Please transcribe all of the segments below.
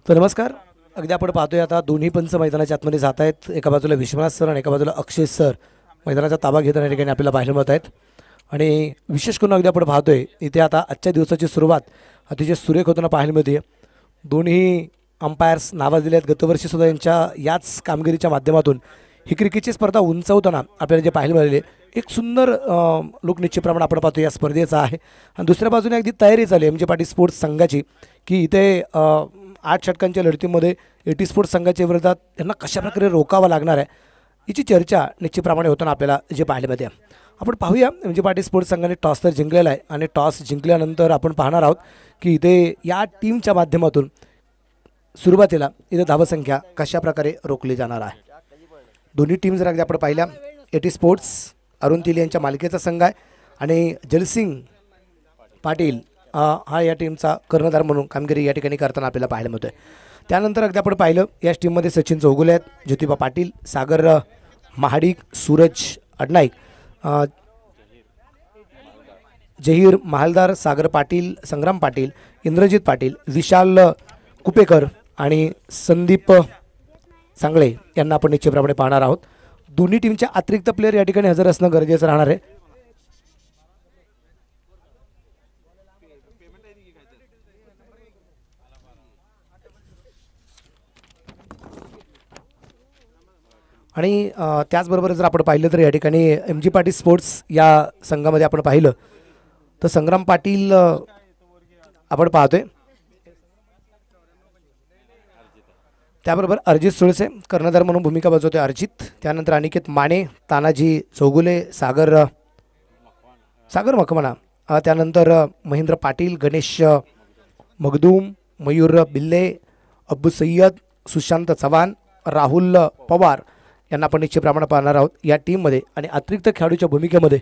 तर नमस्कार. अगदी आपण पाहतोय आता दोन्ही पंच मैदानाच्या आतमध्ये जात आहेत. एका बाजूला विश्वनाथ सर आणि एका बाजूला अक्षय सर मैदानाचा ताबा घेताना या ठिकाणी आपल्याला पाहायला मिळत आहेत. आणि विशेष करून अगदी आपण पाहतोय इथे आता आजच्या दिवसाची सुरुवात अतिशय सुरेख होताना पाहायला मिळते. दोन्ही अंपायर्स नावाजलेले आहेत. गतवर्षी सुद्धा यांच्या याच कामगिरीच्या माध्यमातून ही क्रिकेटची स्पर्धा उंचावताना आपल्याला जे पाहायला मिळाले एक सुंदर लोक निश्चितप्रमाणे आपण पाहतो या स्पर्धेचा आहे. आणि दुसऱ्या बाजूने अगदी तयारी चालली एम जे पाटील स्पोर्ट्स संघाची की इथे 8 षटकांच्या लढतीमध्ये एटी स्पोर्ट्स संघाच्या विरोधात त्यांना कशाप्रकारे रोकावं लागणार आहे याची चर्चा निश्चितप्रमाणे होताना आपल्याला जे पाहायला मिळते. आपण पाहूया एम जे पाटील स्पोर्ट्स संघाने टॉस तर जिंकलेला आहे आणि टॉस जिंकल्यानंतर आपण पाहणार आहोत की इथे या टीमच्या माध्यमातून सुरुवातीला इथे धावसंख्या कशाप्रकारे रोखली जाणार आहे. दोन्ही टीम जर अगदी आपण पाहिल्या एटी स्पोर्ट्स अरुण तिले यांच्या मालिकेचा संघ आहे आणि जलसिंग पाटील हा या टीमचा कर्णधार म्हणून कामगिरी या ठिकाणी करताना आपल्याला पाहायला मिळतोय. त्यानंतर अगदी आपण पाहिलं याच टीममध्ये सचिन चौगुले आहेत, ज्योतिबा पाटील, सागर महाडिक, सूरज अडनाईक, जहीर महालदार, सागर पाटील, संग्राम पाटील, इंद्रजित पाटील, विशाल कुपेकर आणि संदीप सांगळे यांना आपण निश्चितप्रमाणे पाहणार आहोत. दोन्ही टीमच्या अतिरिक्त प्लेयर या ठिकाणी हजर असणं गरजेचं राहणार आहे. आणि त्याचबरोबर जर आपण पाहिलं तर या ठिकाणी एम जी पाटील स्पोर्ट्स या संघामध्ये आपण पाहिलं तर संग्राम पाटील आपण पाहतोय, त्याबरोबर अर्जित सुळसे कर्णधार म्हणून भूमिका बजावतोय अर्जित. त्यानंतर अनिकेत माने, तानाजी चौगुले, सागर मकवाना, त्यानंतर महेंद्र पाटील, गणेश मगदूम, मयूर बिल्ले, अब्बू सय्यद, सुशांत चव्हाण, राहुल पवार यांना आपण निश्चितप्रमाणे पाहणार आहोत या टीममध्ये. आणि अतिरिक्त खेळाडूच्या भूमिकेमध्ये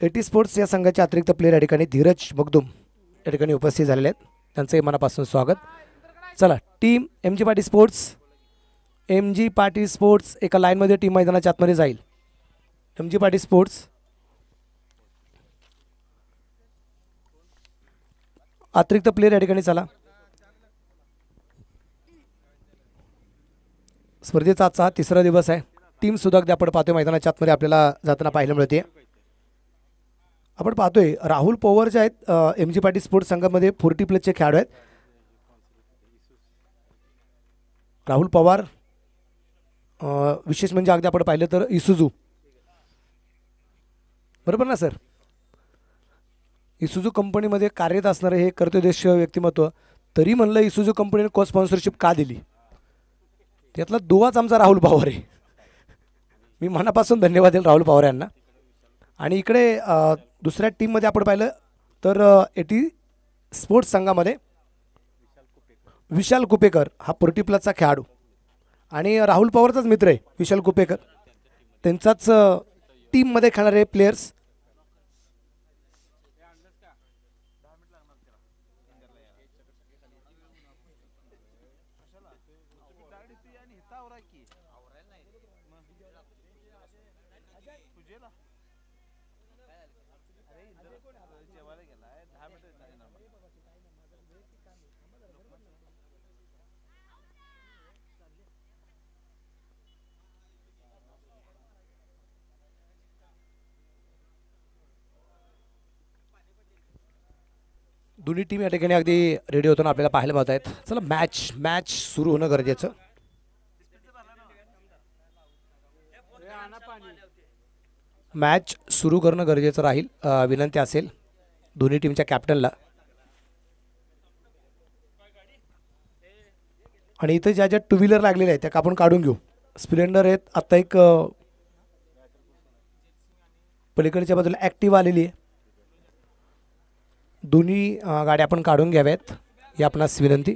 एटी स्पोर्ट्स या संघाचे अतिरिक्त प्लेयर या ठिकाणी धीरज मगदूम या ठिकाणी उपस्थित झालेले आहेत. त्यांचंही मनापासून स्वागत. चला, team M G Patil sports एका लाईनमध्ये टीम मैदानाच्या आतमध्ये जाईल. एम जी पाटील स्पोर्ट्स अतिरिक्त प्लेयर या ठिकाणी चला. स्पर्धेचा आजचा तिसरा दिवस आहे. टीम सुद्धा अगदी आपण पाहतोय मैदानाच्या आतमध्ये आपल्याला जाताना पाहायला मिळते. आपण पाहतोय राहुल पवार जे आहेत एम जी पाटील स्पोर्ट्स संघामध्ये 40+ खेळाडू आहेत. राहुल पवार विशेष म्हणजे अगदी आपण पाहिलं तर इसुजू, बरोबर ना सर, इसुजू कंपनीमध्ये कार्यरत असणारे हे कर्तव्यदक्ष व्यक्तिमत्व. तरी म्हणलं इसुजू कंपनीने को स्पॉन्सरशिप का दिली, त्यातला दुवाच आमचा राहुल पवार आहे. मी मनापासून धन्यवाद देईल राहुल पवार यांना. आणि इकडे दुसऱ्या टीममध्ये आपण पाहिलं तर एटी स्पोर्ट्स संघामध्ये विशाल कुपेकर हा 40+ खेळाडू आणि राहुल पवारचाच मित्र आहे विशाल कुपेकर, त्यांचाच टीममध्ये खेळणारे प्लेयर्स. दोन्ही टीम या ठिकाणी अगदी रेडी होताना आपल्याला पाहायला मिळत आहेत. चला, मॅच सुरू होणं गरजेचं. मॅच सुरू करणं गरजेचं राहील. विनंती असेल दोन्ही टीमच्या कॅप्टनला. आणि इथं ज्या टू व्हीलर लागलेल्या आहेत त्या आपण काढून घेऊ. स्प्लेंडर आहेत, आता एक पलीकडच्या बाजूला ॲक्टिव्हा आलेली आहे. दोन्ही गाड्या आपण काढून घ्याव्यात ही आपणास विनंती.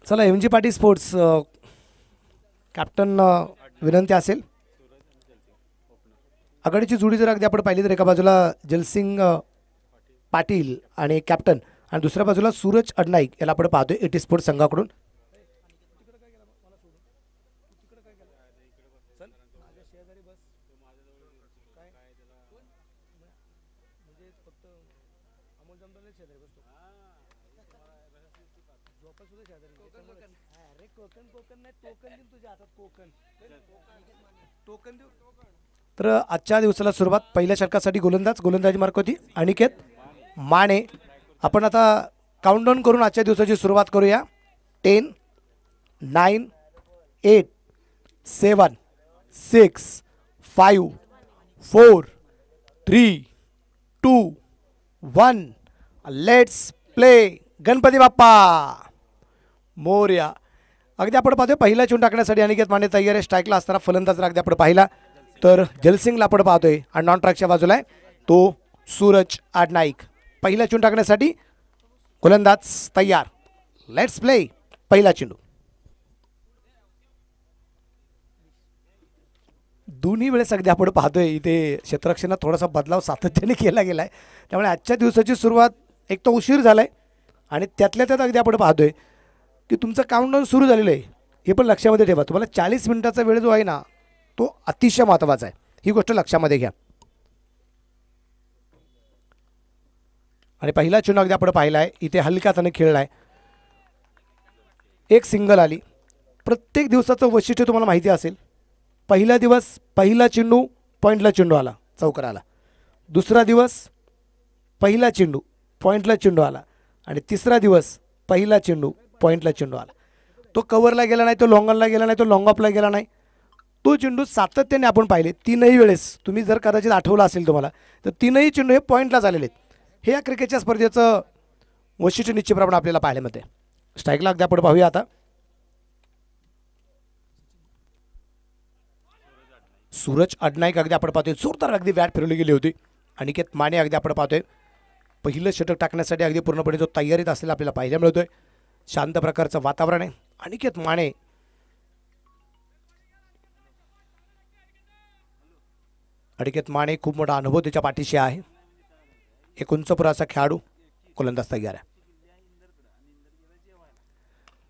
चला, M G Patil sports captain विनंती असेल आघाडीची जोडी जर अगदी आपण पाहिली तर एका बाजूला जलसिंग पाटील आणि कॅप्टन, आणि दुसऱ्या बाजूला सूरज अडनाईक याला आपण पाहतोय एटी स्पोर्ट्स संघाकडून. तर आजच्या दिवसाला सुरुवात पहिल्या षटकासाठी गोलंदाजी मार्क होती अनिकेत माने. आपण आता काउंटडाऊन करून आजच्या दिवसाची सुरुवात करूया. 10, 9, 8, 7, 6, 5, 4, 3, 2, 1. Let's play. गणपती बाप्पा मोरया. अगदी आपण पाहतोय पहिला चेंडू टाकण्यासाठी अनिकेत माने तयार आहे. स्ट्राईकला असताना फलंदाज अगदी आपण पाहिला तर जलसिंगला आपण पाहतोय आणि नॉन ट्रॅकच्या बाजूला आहे तो सूरज अडनाईक. पहिला चेंडू टाकण्यासाठी गोलंदाज तयार. Let's play. पहिला चेंडू. दोन्ही वेळेस अगदी आपण पाहतोय इथे क्षेत्ररक्षणात थोडासा बदलाव सातत्याने केला गेला आहे. त्यामुळे आजच्या दिवसाची सुरुवात एक तर उशीर झाला आहे आणि त्यातल्या त्यात अगदी आपण पाहतोय की तुमचं काउंटडाऊन सुरू झालेलं आहे. हे पण लक्षामध्ये ठेवा. तुम्हाला 40 मिनिटाचा वेळ जो आहे ना तो अतिशय महत्त्वाचा आहे. ही गोष्ट लक्षामध्ये घ्या. आणि पहिला चेंडू अगदी आपण पाहिला आहे इथे हलक्या हाताने खेळला आहे. एक सिंगल आली. प्रत्येक दिवसाचं वैशिष्ट्य तुम्हाला माहिती असेल. पहिला दिवस पहिला चेंडू पॉईंटला चेंडू आला, चौकार आला. दुसरा दिवस पहिला चेंडू पॉईंटला चेंडू आला आणि तिसरा दिवस पहिला चेंडू पॉईंटला चेंडू आला. तो कव्हरला गेला नाही, तो लॉंगॉनला गेला नाही, तो लॉंग ऑफला गेला नाही. तो चेंडू सातत्याने आपण पाहिले तीनही वेळेस. तुम्ही जर कदाचित आठवलं असेल तुम्हाला तर तीनही चेंडू हे पॉईंटला झालेले आहेत. हे या क्रिकेटच्या स्पर्धेचं वैशिष्ट्य निश्चितप्रमाणे आपल्याला पाहायला मिळते. स्ट्राईकला अगदी आपण पाहूया आता. सूरज अडनाईक अगदी आपण पाहतोय जोरदार अगदी बॅट फिरवली गेली होती. अनिकेत माने अगदी आपण पाहतोय पहिलं षटक टाकण्यासाठी अगदी पूर्णपणे जो तयारीत असलेला आपल्याला पाहायला मिळतोय. शांत प्रकारचं वातावरण आहे. अनिकेत माने खूप मोठा अनुभव त्याच्या पाठीशी आहे. एक उंच पुराचा खेळाडू. गोलंदाज तयार आहे.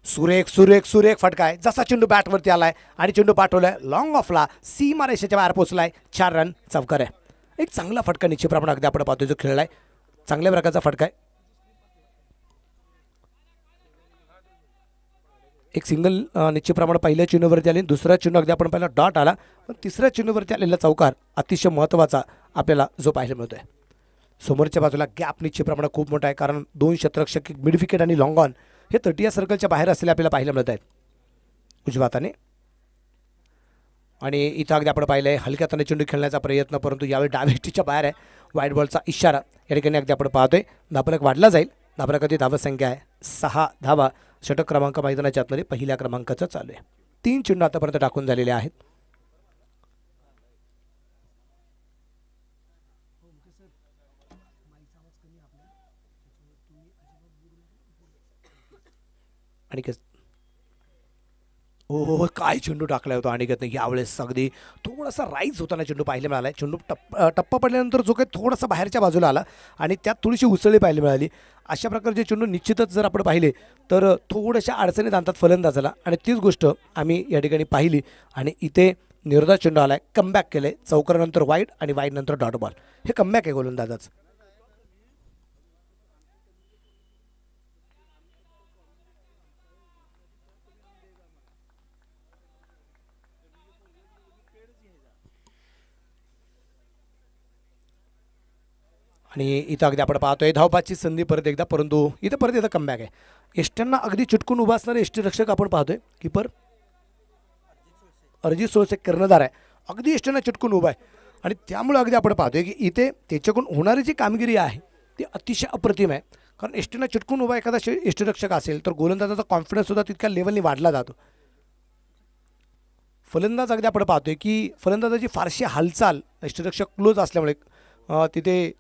सुरेख सुरेख सुरेख फटका आहे. जसा चेंडू बॅटवरती आलाय आणि चेंडू पाठवलाय लॉंग ऑफला, सीमा रेषेच्या बाहेर पोहोचलाय. 4 रन चौकार आहे. एक चांगला फटका निश्चितप्रमाणे अगदी आपण पाहतोय जो खेळलाय. चांगल्या प्रकारचा फटका आहे. एक सिंगल निश्चितप्रमाणे पहिल्या चेंडूवरती आली. दुसऱ्या चेंडू अगदी आपण पाहिला डॉट आला. पण तिसऱ्या चेंडूवरती आलेला चौकार अतिशय महत्त्वाचा आपल्याला जो पाहायला मिळतोय. समोरच्या बाजूला गॅप निश्चितप्रमाणे खूप मोठा आहे कारण 2 क्षेत्ररक्षक मिड विकेट आणि लॉंग ऑन हे तटीय सर्कलच्या बाहेर असलेले आपल्याला पाहायला मिळत आहेत उजव्या हाताने. आणि इथं अगदी आपण पाहिलं आहे हलक्या हाताने चेंडू खेळण्याचा प्रयत्न, परंतु यावेळी डावीच्या बाहेर आहे. वाईट बॉलचा इशारा या ठिकाणी अगदी आपण पाहतोय. धावफलक वाढला जाईल. धावफलकाची धावसंख्या आहे 6 धावा. षटक क्रमांक मैदानाच्या आतमध्ये पहिल्या क्रमांकाचं चालू आहे. 3 चेंडू आतापर्यंत टाकून झालेले आहेत. अनिकेत हो काय चेंडू टाकला होता अनिकेतने यावेळेस. अगदी थोडासा राईज होताना चेंडू पाहायला मिळाला आहे. चेंडू टप्पा पडल्यानंतर जो काही थोडासा बाहेरच्या बाजूला आला आणि त्यात थोडीशी उसळी पाहायला मिळाली. अशा प्रकारचे चेंडू निश्चितच जर आपण पाहिले तर थोड्याशा अडचणीत आणतात फलंदाजाला आणि तीच गोष्ट आम्ही या ठिकाणी पाहिली. आणि इथे निर्धार चेंडू आला आहे. कमबॅक केलं आहे. चौकारानंतर वाईड आणि वाईडनंतर डॉट बॉल. हे कमबॅक आहे गोलंदाजाचं. आणि इथं अगदी आपण पाहतोय धावपाची संधी परत एकदा, परंतु इथं परत एकदा कमबॅक आहे. एष्ट्यांना अगदी चिटकून उभा असणारे यष्टीरक्षक आपण पाहतोय. कीपर अरिजित सोळसे कर्णधार आहे. अगदी एष्ट्यांना चिटकून उभा आहे आणि त्यामुळे अगदी आपण पाहतोय की इथे त्याच्याकडून होणारी जी कामगिरी आहे ती अतिशय अप्रतिम आहे. कारण एष्ट्यांना चिटकून उभा एखादा यष्टीरक्षक असेल तर गोलंदाजाचा कॉन्फिडन्स सुद्धा तितक्या लेवलनी वाढला जातो. फलंदाज अगदी आपण पाहतोय की फलंदाजाची फारशी हालचाल यष्टीरक्षक क्लोज असल्यामुळे तिथे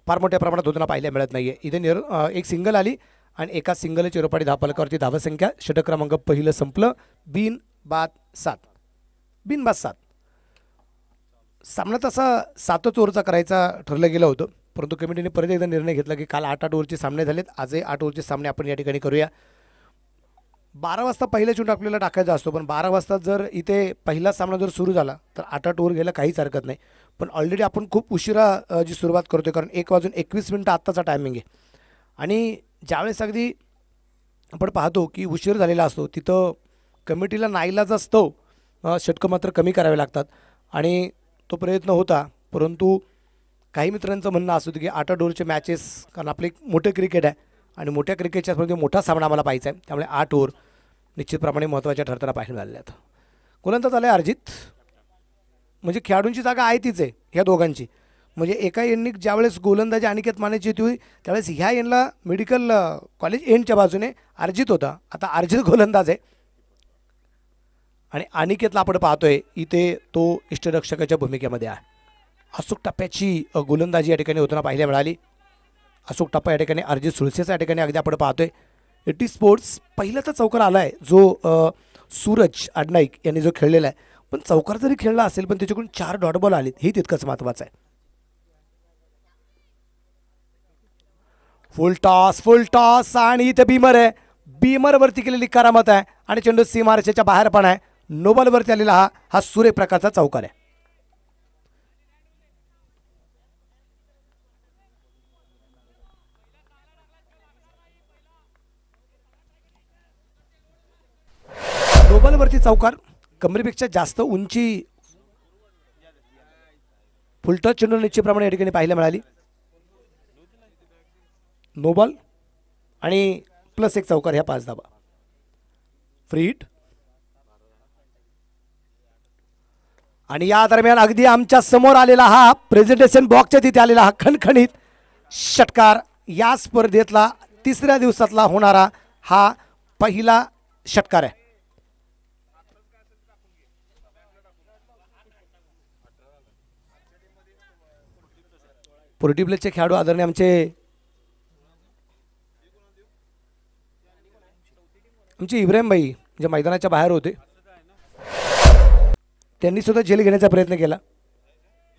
फार मोठ्या प्रमाणात होताना पाहायला मिळत नाही आहे. इथे एक सिंगल आली आणि एका सिंगल चिरोपाडी धावफलकावरती धावसंख्या षटक क्रमांक पहिलं संपलं. बिनबाद 7. सामना तसा 7 ओव्हरचा करायचा ठरलं गेलं होतं, परंतु कमिटीने परत एकदा निर्णय घेतला की काल 8-8 ओव्हरचे सामने झालेत, आजही 8 ओव्हरचे सामने आपण या ठिकाणी करूया. 12 वाजता पहिला चेंडू आपल्याला टाकायचा असतो, पण 12 वाजता जर इथे पहिला सामना जर सुरू झाला तर 8-8 ओव्हर घ्यायला काहीच हरकत नाही. पण ऑलरेडी आपण खूप उशिरा जी सुरुवात करतोय, कारण 1:21 आत्ताचा टायमिंग आहे. आणि ज्यावेळेस अगदी आपण पाहतो की उशीर झालेला असतो तिथं कमिटीला नाईलाज असतो, षटकं मात्र कमी करावे लागतात आणि तो प्रयत्न होता. परंतु काही मित्रांचं म्हणणं असं होतं की 8-8 ओव्हरचे मॅचेस, कारण आपले एक मोठं क्रिकेट आहे आणि मोठ्या क्रिकेटच्या स्पर्धेत मोठा सामना आम्हाला पाहायचा आहे, त्यामुळे 8 ओव्हर निश्चितप्रमाणे महत्त्वाच्या ठरताना पाहायला मिळालेल्या आहेत. गोलंदाज आला आहे अर्जित. म्हणजे खेळाडूंची जागा आहे तीच आहे ह्या दोघांची. म्हणजे एका एंडनी ज्यावेळेस गोलंदाजी अनिकेत मानेची होती त्यावेळेस ह्या एंडला मेडिकल कॉलेज एंडच्या बाजूने अर्जित होता. आता अर्जित गोलंदाज आहे आणि अनिकेतला आपण पाहतोय इथे तो इष्टरक्षकाच्या भूमिकेमध्ये आहे. अचूक टप्प्याची गोलंदाजी या ठिकाणी होताना पाहायला मिळाली. अचूक टप्पा या ठिकाणी अर्जित सुळसेचा या ठिकाणी अगदी आपण पाहतोय. एटी स्पोर्ट्स पहिला तर चौकार आला आहे जो सूरज आडनाईक यांनी जो खेळलेला आहे, पण चौकार जरी खेळला असेल पण त्याच्याकडून 4 डॉट बॉल आलेत, हे तितकंच महत्त्वाचं आहे. फुल टॉस आणि इथे बीमर आहे. बीमरवरती केलेली करामत आहे आणि चेंडू सीमारेषेच्या बाहेर पण आहे. नो बॉलवरती आलेला हा सूर्यप्रकाशचा चौकार आहे. नो बॉलवरती चौकार, कमरेपेक्षा जास्त उंची फुलटॉस चेंडू निश्चितप्रमाणे या ठिकाणी पाहायला मिळाली. नो बॉल आणि +1 चौकार ह्या 5 धावा. फ्री हिट आणि या दरम्यान अगदी आमच्या समोर आलेला हा प्रेझेंटेशन बॉक्सच्या तिथे आलेला हा खणखणीत षटकार, या स्पर्धेतला 3ऱ्या दिवसातला होणारा हा पहिला षटकार आहे. पोर्टिब्लेसचे खेळाडू आदरणीय आमचे इब्राहिम भाई जे मैदानाच्या बाहेर होते, त्यांनी सुद्धा झेल घेण्याचा प्रयत्न केला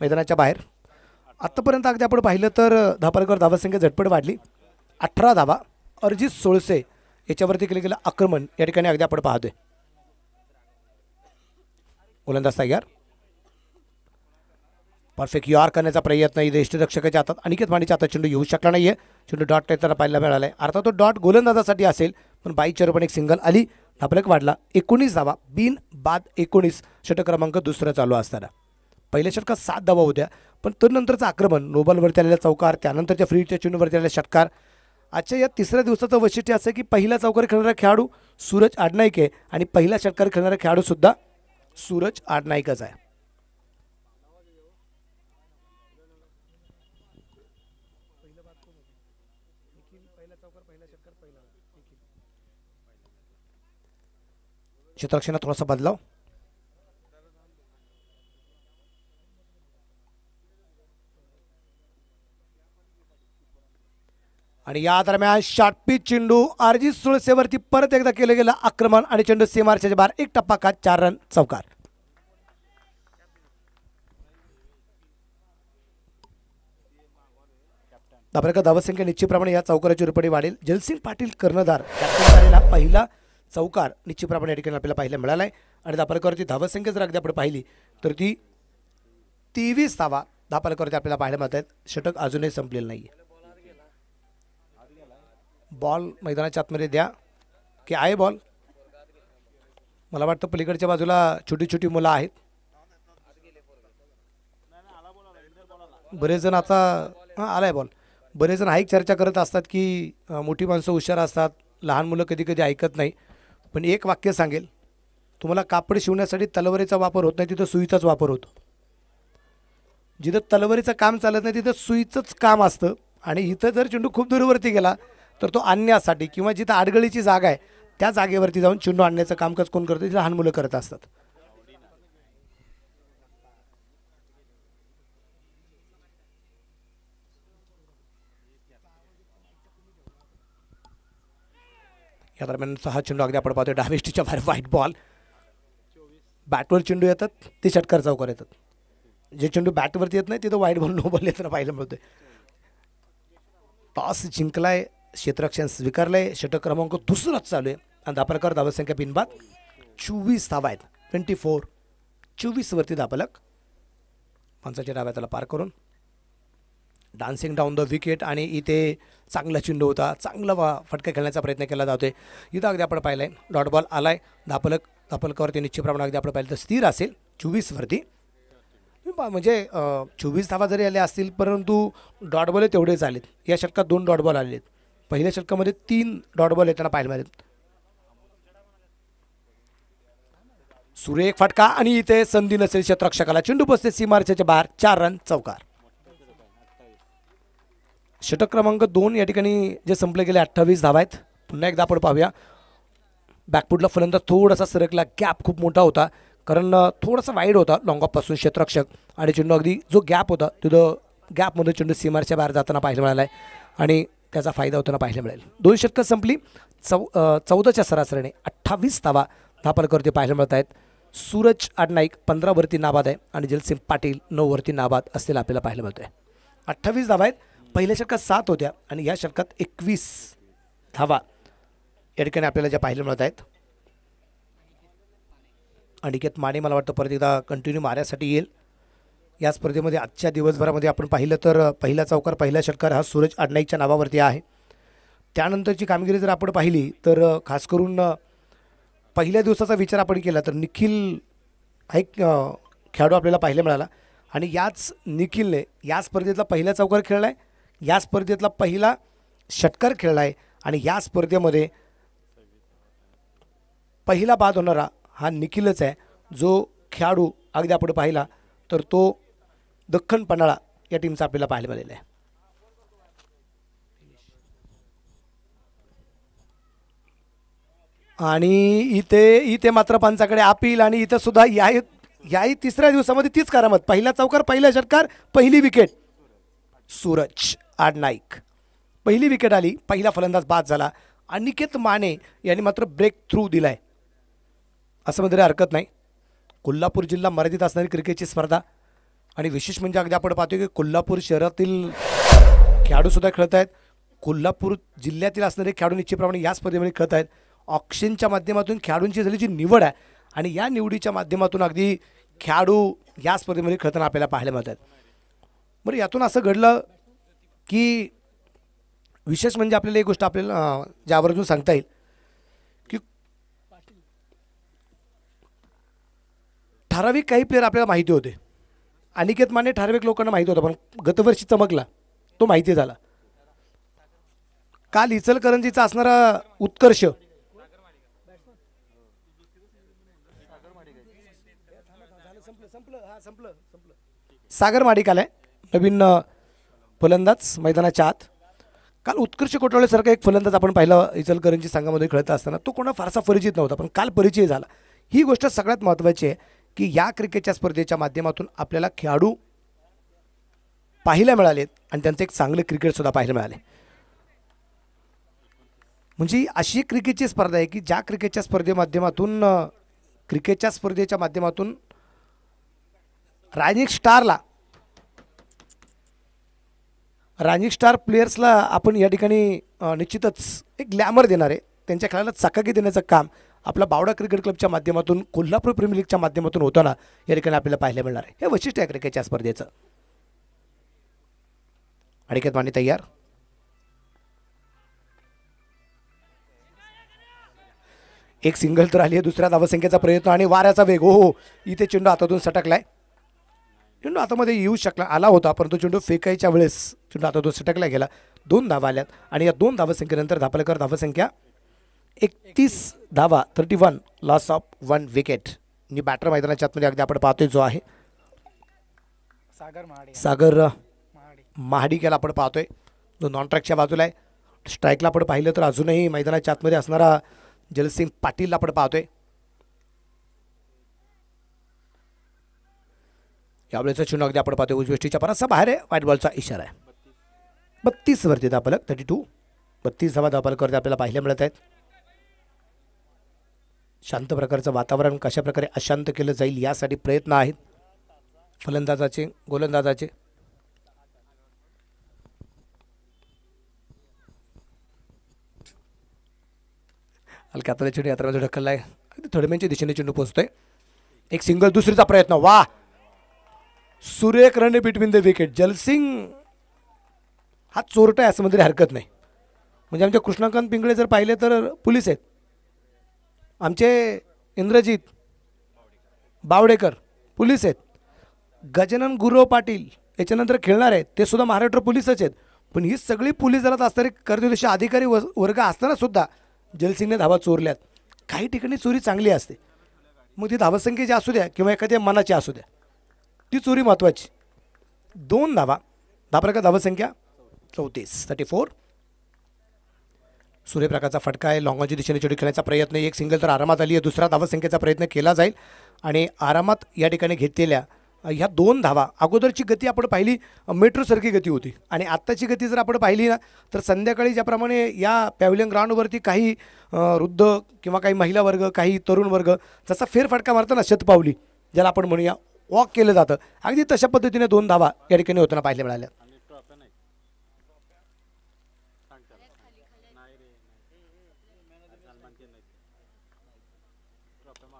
मैदानाच्या बाहेर. आत्तापर्यंत अगदी आपण पाहिलं तर धापालकर धावासंख्या झटपट वाढली. 18 धावा. अर्जित सोळसे याच्यावरती केले गेलं आक्रमण या ठिकाणी अगदी आपण पाहतोय. गोलंदाज तयार. परफेक्ट यॉर करण्याचा प्रयत्न इथे इष्टरक्षकाच्या हातात, अनिकेत मानेच्या हातात चेंडू येऊ शकला नाहीये. चेंडू डॉट येताना पाहायला मिळाला आहे. अर्थात तो डॉट गोलंदाजासाठी असेल, पण बाईकच्या पण एक सिंगल आली. धापलक वाढला. 19 धावा. बिन बाद 19. षटक क्रमांक दुसरा चालू असताना पहिल्या षटकात 7 धावा होत्या, पण तर नंतरचं आक्रमण, नोबॉलवरती आलेला चौकार, त्यानंतरच्या फ्रीच्या चेंडूवरती आलेला षटकार. आजच्या या 3ऱ्या दिवसाचं वैशिष्ट्य असं की पहिला चौकार खेळणारा खेळाडू सूरज आडनाईक आहे आणि पहिला षटकार खेळणारा खेळाडू सुद्धा सूरज आडनाईकच आहे. क्षेत्ररक्षणात थोडासा बदलाव. आणि या दरम्यान शॉर्टपिच चेंडू अर्जित सुळसेवरती परत एकदा केलं गेलं आक्रमण आणि चेंडू सीमारेषेच्या बाहेर. 1 टप्पा का 4 रन चौकार. धापरेकर धावसंख्या निश्चितप्रमाणे या चौकाराची रुपडी वाढेल. जलसिंग पाटील कर्णधार कॅप्टन झालेला पहिला चौकार निश्चितप्रमाणे या ठिकाणी आपल्याला पाहायला मिळाला आहे. आणि धापरेकरची धावसंख्या जर अगदी आपण पाहिली तर ती 23 धावा धापरेकरती आपल्याला पाहायला मिळत आहेत. षटक अजूनही संपलेलं नाही. बॉल मैदानाच्या आतमध्ये द्या की आहे बॉल. मला वाटतं पलीकडच्या बाजूला छोटी छोटी मुलं आहेत. बरेच जण आता आलाय बॉल. बरेच जण हाईक चर्चा करत असतात की मोठी माणसं हुशार असतात, लहान मुलं कधी कधी ऐकत नाही. पण एक वाक्य सांगेल तुम्हाला, कापड शिवण्यासाठी तलवारीचा वापर होत नाही, तिथं सुईचाच वापर होतो. जिथं तलवारीचं काम चालत नाही तिथं सुईचंच काम असतं. आणि इथं जर चेंडू खूप दूरवरती गेला तर तो आणण्यासाठी किंवा जिथं आडगळीची जागा आहे त्या जागेवरती जाऊन चेंडू आणण्याचं कामकाज कोण करतं? तिथं लहान मुलं करत असतात. या दरम्यान 6 चेंडू अगदी आपण पाहतोय डावेष्टीच्या बाहेर. White ball. बॅटवर चेंडू येतात ते षटकार चौकार येतात. जे चेंडू बॅटवरती येत नाही तिथं व्हाईट बॉल नो बॉल येताना पाहायला मिळतोय. टॉस जिंकलाय, क्षेत्ररक्षण स्वीकारलंय, षटक क्रमांक दुसराच चालू आहे आणि धापलकर धावसंख्या बिनबाद 24 धावा आहेत. 24 वरती धापलक पंचाच्या डाव्या त्याला पार करून डान्सिंग डाऊन द विकेट आणि इथे चांगला चेंडू होता, चांगला फटका खेळण्याचा प्रयत्न केला जातोय. इथं अगदी आपण पाहिलं आहे डॉट बॉल आलाय. धापलकावरती निश्चितप्रमाणे अगदी आपण पाहिलं तर स्थिर असेल 24 वरती. म्हणजे 24 धावा जरी आल्या असतील परंतु डॉट बॉल तेवढेच आलेत. या षटकात 2 डॉट बॉल आले आहेत. पहिल्या षटकामध्ये 3 डॉट बॉल येताना पाहायला मिळालेत. सुरेख फटका आणि इथे संधी नसेल क्षेत्ररक्षकाला, चेंडू बसते सीमारेषेच्या बाहेर. 4 रन चौकार. षटक क्रमांक 2 या ठिकाणी जे संपले गेले 28 धावा आहेत. पुन्हा एकदा आपण पाहूया. बॅकफुटला फलंदाज थोडासा सरकला, गॅप खूप मोठा होता कारण थोडासा वाईड होता लॉंग ऑफपासून क्षेत्ररक्षक आणि चेंडू अगदी जो गॅप होता तिथं गॅपमध्ये चेंडू सीमारेषेच्या बाहेर जाताना पाहायला मिळाला आहे आणि त्याचा फायदा होताना पाहायला मिळेल. 2 षटकं संपली. 14च्या सरासरीने 28 धावा धापलकरती पाहायला मिळत आहेत. सूरज आडनाईक 15 वरती नाबाद आहे आणि जलसिंग पाटील 9 वरती नाबाद असलेला आपल्याला पाहायला मिळतोय. 28 धावा आहेत. पहिल्या षटकात 7 होत्या आणि या षटकात 21 धावा या ठिकाणी आपल्याला ज्या पाहायला मिळत आहेत. अनिकेत माने मला वाटतं परत एकदा कंटिन्यू मारण्यासाठी येईल या स्पर्धेमध्ये. आजच्या दिवसभरामध्ये आपण पाहिलं तर पहिला चौकार पहिला षटकार हा सूरज आडनाईकच्या नावावरती आहे. त्यानंतरची कामगिरी जर आपण पाहिली तर खास करून पहिल्या दिवसाचा विचार आपण केला तर निखिल हा एक खेळाडू आपल्याला पाहायला मिळाला आणि याच निखिलने या स्पर्धेतला पहिला चौकार खेळला आहे, या स्पर्धेतला पहिला षटकार खेळला आहे आणि या स्पर्धेमध्ये पहिला बाद होणारा हा निखिलच आहे. जो खेळाडू अगदी आपण पाहिला तर तो दख्खन पन्हाळा या टीमचा आपल्याला पाहायला मिळालेला आहे. आणि इथे मात्र पंचाकडे अपील आणि इथं सुद्धा याही तिसऱ्या दिवसामध्ये तीच करामत. पहिला चौकार पहिला षटकार पहिली विकेट. सूरज आडनाईक पहिली विकेट आली, पहिला फलंदाज बाद झाला. अनिकेत माने यांनी मात्र ब्रेक थ्रू दिलाय असं म्हणतरी हरकत नाही. कोल्हापूर जिल्हा मर्यादित असणारी क्रिकेटची स्पर्धा आणि विशेष म्हणजे अगदी आपण पाहतोय की कोल्हापूर शहरातील खेळाडूसुद्धा खेळत आहेत. कोल्हापूर जिल्ह्यातील असणारे खेळाडू निश्चितप्रमाणे या स्पर्धेमध्ये खेळत आहेत. ऑक्शनच्या माध्यमातून खेळाडूंची झालेली जी निवड आहे आणि या निवडीच्या माध्यमातून अगदी खेळाडू या स्पर्धेमध्ये खेळताना आपल्याला पाहायला मिळतात. बरं, यातून असं घडलं की विशेष म्हणजे आपल्याला एक गोष्ट आपल्याला ज्यावरून सांगता येईल की ठराविक काही प्लेअर आपल्याला माहिती होते. अनिकेत माने ठराविक लोकांना माहिती होतं पण गतवर्षी चमकला तो माहिती झाला. काल इचलकरंजीचा असणारा उत्कर्ष सागर माडिक आलाय नवीन फलंदाज मैदानाच्या आत. काल उत्कर्ष कोटवाळेसारखा एक फलंदाज आपण पाहिला इचलकरंजी संघामध्ये खेळत असताना, तो कोणा फारसा परिचित नव्हता पण काल परिचय झाला. ही गोष्ट सगळ्यात महत्त्वाची आहे की या क्रिकेटच्या स्पर्धेच्या माध्यमातून आपल्याला खेळाडू पाहायला मिळालेत आणि त्यांचं एक चांगलं क्रिकेटसुद्धा पाहायला मिळाले. म्हणजे अशी एक क्रिकेटची स्पर्धा आहे की ज्या क्रिकेटच्या स्पर्धेच्या माध्यमातून रायनिक स्टार प्लेयर्सला आपण या ठिकाणी निश्चितच एक ग्लॅमर देणार आहे. त्यांच्या खेळाला चकाकी देण्याचं काम आपला बावडा क्रिकेट क्लबच्या माध्यमातून कोल्हापूर प्रीमियर लीगच्या माध्यमातून होताना या ठिकाणी आपल्याला पाहायला मिळणार आहे. हे वैशिष्ट्य आहे क्रिकेटच्या स्पर्धेचं. अनिकेत माने तयार. एक सिंगल तर आली आहे. दुसऱ्या धावसंख्येचा प्रयत्न आणि वाऱ्याचा वेग. हो, इथे चेंडू हातातून सटकलाय. चेंडू हातामध्ये येऊ आला होता परंतु चेंडू फेकायच्या वेळेस चेंडू हातातून सटकला गेला. 2 धावा आल्यात आणि या 2 धावसंख्येनंतर धापलकर धावसंख्या 31 धावा 31 लॉस ऑफ 1 विकेट. आणि बॅटर मैदानाच्या आतमध्ये अगदी आपण पाहतोय जो आहे सागर महाडिक याला आपण पाहतोय जो नॉन ट्रॅकच्या बाजूला आहे. स्ट्राईकला आपण पाहिलं तर अजूनही मैदानाच्या आतमध्ये असणारा जलसिंग पाटीलला आपण पाहतोय. यावेळेचा चेंडू अगदी आपण पाहतोय उजवेष्टीच्या बराचसा बाहेर आहे. व्हाईट बॉलचा इशारा आहे. 32 वरती धापलक 32 32 धावा धापलकर आपल्याला पाहायला मिळत आहेत. शांत प्रकारचं वातावरण कशा प्रकारे अशांत केलं जाईल यासाठी प्रयत्न आहेत फलंदाजाचे गोलंदाजाचे. हलक्या हाताला चेंडू यात्रा बाजूला ढकललाय. थर्डमॅनच्या दिशेने चेंडू पोहोचतोय. एक सिंगल, दुसरीचा प्रयत्न. वा, सुरेख रन बिटवीन द विकेट. जलसिंग हा चोरटा आहे असं म्हणजे हरकत नाही. म्हणजे आमचे कृष्णकांत पिंगळे जर पाहिले तर पोलीस आहेत, आमचे इंद्रजित बावडेकर पोलीस आहेत, गजानन गुरव पाटील याच्यानंतर खेळणार आहेत ते सुद्धा महाराष्ट्र पोलीसच आहेत. पण ही सगळी पोलीस दलात असणारे कर्तव्यदक्ष अधिकारी वर्ग असताना सुद्धा जलसिंगने धावा चोरल्यात. काही ठिकाणी चोरी चांगली असते, मग ती धावसंख्येची असू द्या किंवा एखाद्या मनाची असू द्या, ती चोरी महत्त्वाची. 2 धावा, धाप्रकार धावसंख्या 34. सूर्यप्रकाशचा फटका आहे. लॉंगॉनच्या दिशेने चेंडू खेळण्याचा प्रयत्न. एक सिंगल तर आरामात आली आहे. दुसरा धावसंख्येचा प्रयत्न केला जाईल आणि आरामात या ठिकाणी घेतलेल्या ह्या 2 धावा. अगोदरची गती आपण पाहिली मेट्रोसारखी गती होती आणि आत्ताची गती जर आपण पाहिली ना तर संध्याकाळी ज्याप्रमाणे या पॅव्हलियन ग्राउंडवरती काही वृद्ध किंवा काही महिला वर्ग, काही तरुण वर्ग जसा फेरफटका मारतो ना शतपावली, ज्याला आपण म्हणूया वॉक केलं जातं, अगदी तशा पद्धतीने 2 धावा या ठिकाणी होताना पाहायला मिळाल्या.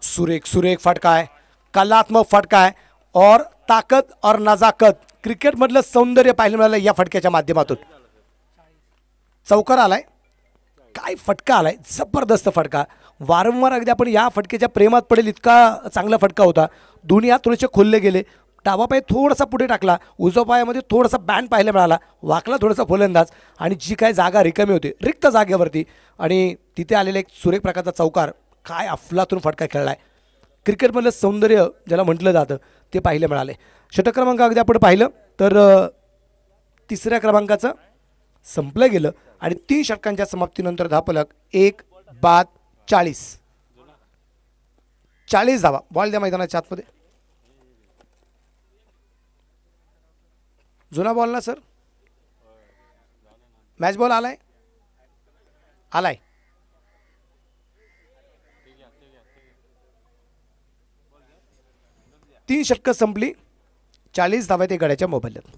सुरेख सुरेख फटका आहे, कलात्मक फटका आहे और ताकद और नजाकत, क्रिकेटमधलं सौंदर्य पाहायला मिळालं या फटक्याच्या माध्यमातून. चौकार आलाय, काय फटका आलाय, जबरदस्त फटका. वारंवार अगदी आपण या फटक्याच्या प्रेमात पडेल इतका चांगला फटका होता. दोन्ही हात थोडेसे खोलले गेले, डावा पाय थोडासा पुढे टाकला, उजव्या पायामध्ये थोडासा बँड पाहायला मिळाला, वाकला थोडासा फलंदाज आणि जी काय जागा रिकामी होती रिक्त जागेवरती आणि तिथे आलेला एक सुरेख प्रकारचा चौकार, काय अफलातून फटका खेळलाय. क्रिकेटमधलं सौंदर्य ज्याला म्हटलं जातं ते पाहायला मिळाले. षटक क्रमांक अगदी आपण पाहिलं तर 3ऱ्या क्रमांकाचं संपलं गेलं आणि 3 षटकांच्या समाप्तीनंतर धावफलक 1 बाद 40 धावा. बॉल द्या मैदानाच्या आतमध्ये. जुना बॉल ना सर, मॅच बॉल आलाय आलाय. 3 षटकं संपली, 40 धावा ते गड्याच्या मोबाईलवर.